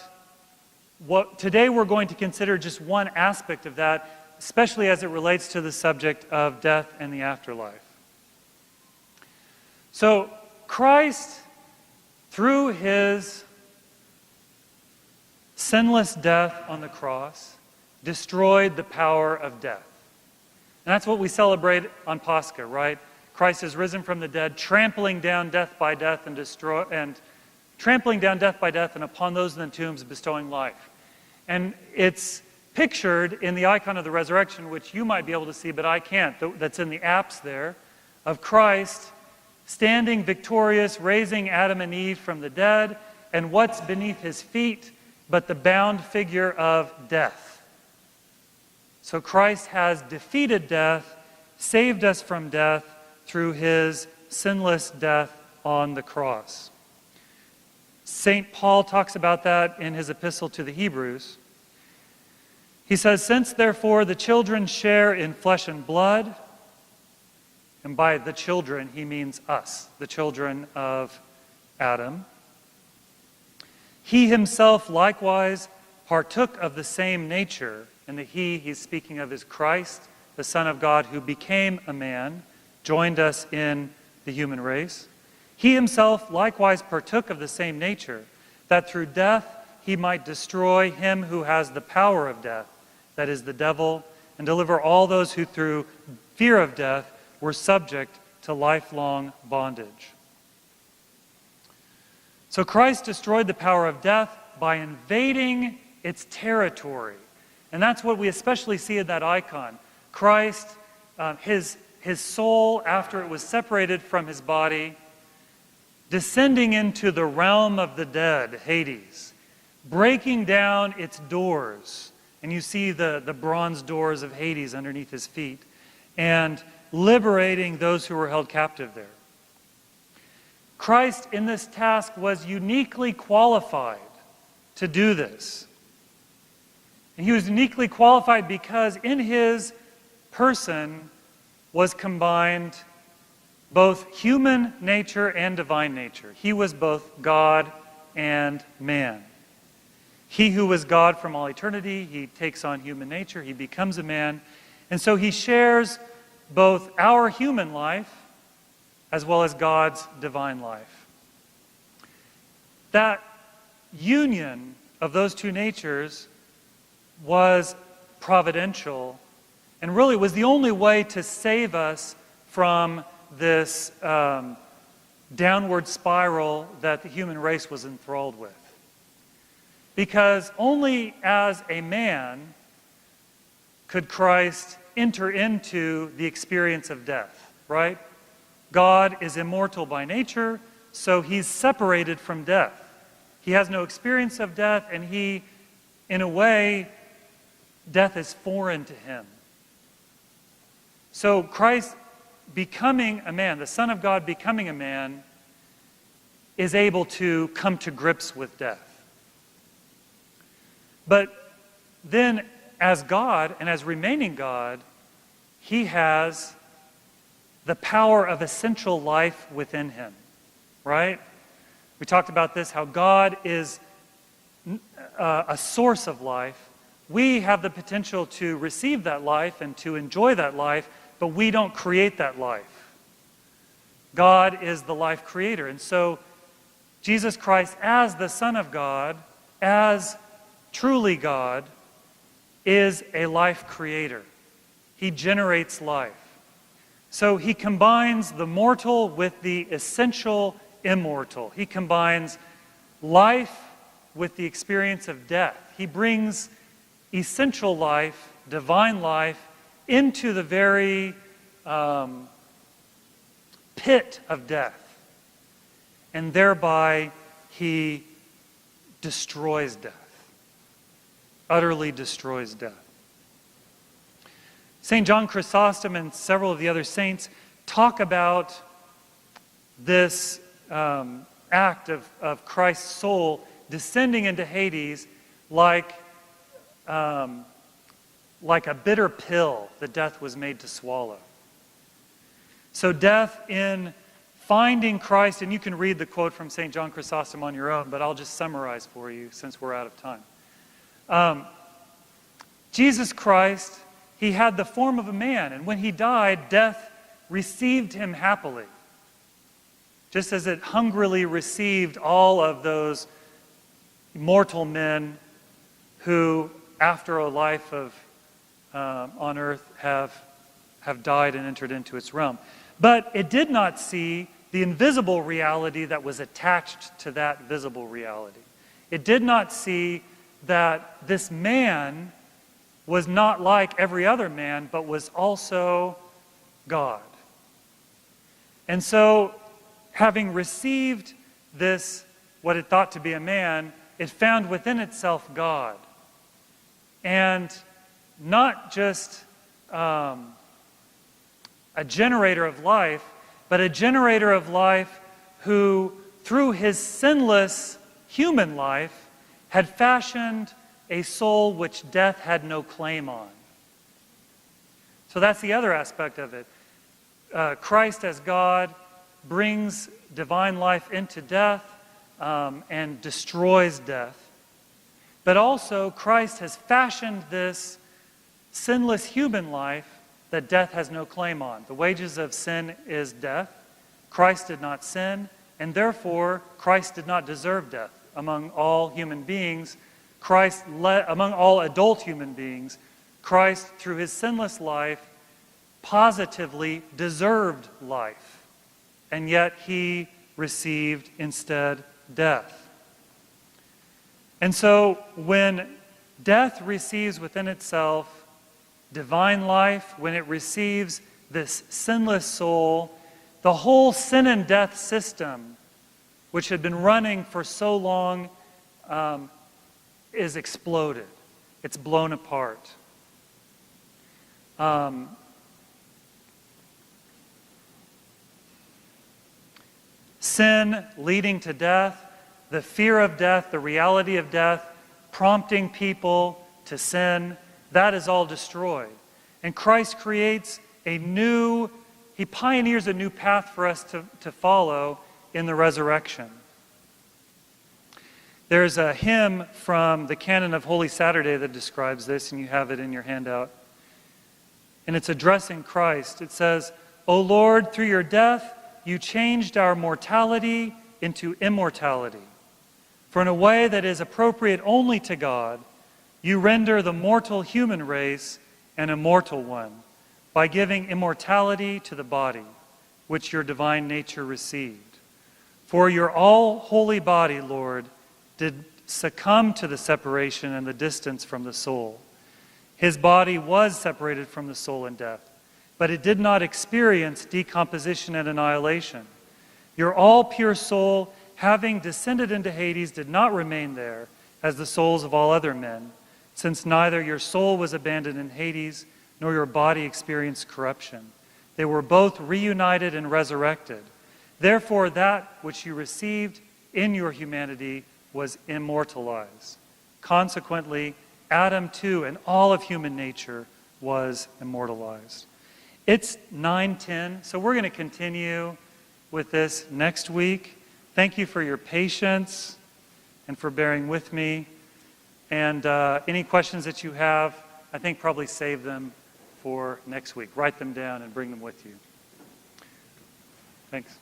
today we're going to consider just one aspect of that, especially as it relates to the subject of death and the afterlife. So Christ, through his sinless death on the cross, destroyed the power of death. And that's what we celebrate on Pascha, right? Christ is risen from the dead, trampling down death by death and trampling down death by death, and upon those in the tombs bestowing life. And it's pictured in the icon of the resurrection, which you might be able to see, but I can't. That's in the apse there, of Christ standing victorious, raising Adam and Eve from the dead, and what's beneath his feet but the bound figure of death. So Christ has defeated death, saved us from death through his sinless death on the cross. St. Paul talks about that in his epistle to the Hebrews. He says, since therefore the children share in flesh and blood, and by the children he means us, the children of Adam, he himself likewise partook of the same nature, and the he he's speaking of is Christ, the Son of God who became a man, joined us in the human race. He himself likewise partook of the same nature, that through death he might destroy him who has the power of death, that is the devil, and deliver all those who through fear of death were subject to lifelong bondage. So Christ destroyed the power of death by invading its territory. And that's what we especially see in that icon. Christ, his soul, after it was separated from his body, descending into the realm of the dead, Hades, breaking down its doors. And you see the bronze doors of Hades underneath his feet, and liberating those who were held captive there. Christ in this task was uniquely qualified to do this. And he was uniquely qualified because in his person was combined both human nature and divine nature. He was both God and man. He who was God from all eternity, he takes on human nature, he becomes a man. And so he shares both our human life as well as God's divine life. That union of those two natures was providential and really was the only way to save us from this downward spiral that the human race was enthralled with. Because only as a man could Christ enter into the experience of death, right? God is immortal by nature, so he's separated from death. He has no experience of death, and he, in a way, death is foreign to him. So Christ becoming a man, the Son of God becoming a man, is able to come to grips with death. But then, as God and as remaining God, he has the power of essential life within him, right? We talked about this, how God is a source of life. We have the potential to receive that life and to enjoy that life, but we don't create that life. God is the life creator. And so Jesus Christ, as the Son of God, as truly God, is a life creator. He generates life. So he combines the mortal with the essential immortal. He combines life with the experience of death. He brings essential life, divine life, into the very pit of death. And thereby he destroys death. Utterly destroys death. St. John Chrysostom and several of the other saints talk about this act of Christ's soul descending into Hades like a bitter pill that death was made to swallow. So death, in finding Christ, and you can read the quote from St. John Chrysostom on your own, but I'll just summarize for you since we're out of time. Jesus Christ, he had the form of a man, and when he died, death received him happily. Just as it hungrily received all of those mortal men who, after a life on earth, have died and entered into its realm. But it did not see the invisible reality that was attached to that visible reality. It did not see that this man was not like every other man, but was also God. And so, having received this, what it thought to be a man, it found within itself God. And not just a generator of life, but a generator of life who, through his sinless human life, had fashioned a soul which death had no claim on. So that's the other aspect of it. Christ as God brings divine life into death and destroys death. But also Christ has fashioned this sinless human life that death has no claim on. The wages of sin is death. Christ did not sin, and therefore Christ did not deserve death. Among all human beings, among all adult human beings, Christ, through his sinless life, positively deserved life, and yet he received instead death. And so when death receives within itself divine life, when it receives this sinless soul, the whole sin and death system, which had been running for so long, is exploded. It's blown apart. Sin leading to death, the fear of death, the reality of death, prompting people to sin, that is all destroyed. And Christ creates he pioneers a new path for us to follow in the resurrection. There's a hymn from the canon of Holy Saturday that describes this, and you have it in your handout. And it's addressing Christ. It says, "O Lord, through your death, you changed our mortality into immortality. For in a way that is appropriate only to God, you render the mortal human race an immortal one by giving immortality to the body, which your divine nature received. For your all-holy body, Lord, did succumb to the separation and the distance from the soul. His body was separated from the soul in death, but it did not experience decomposition and annihilation. Your all-pure soul, having descended into Hades, did not remain there as the souls of all other men, since neither your soul was abandoned in Hades, nor your body experienced corruption. They were both reunited and resurrected. Therefore, that which you received in your humanity was immortalized. Consequently, Adam too, and all of human nature, was immortalized." It's 9:10, so we're going to continue with this next week. Thank you for your patience and for bearing with me. And any questions that you have, I think probably save them for next week. Write them down and bring them with you. Thanks.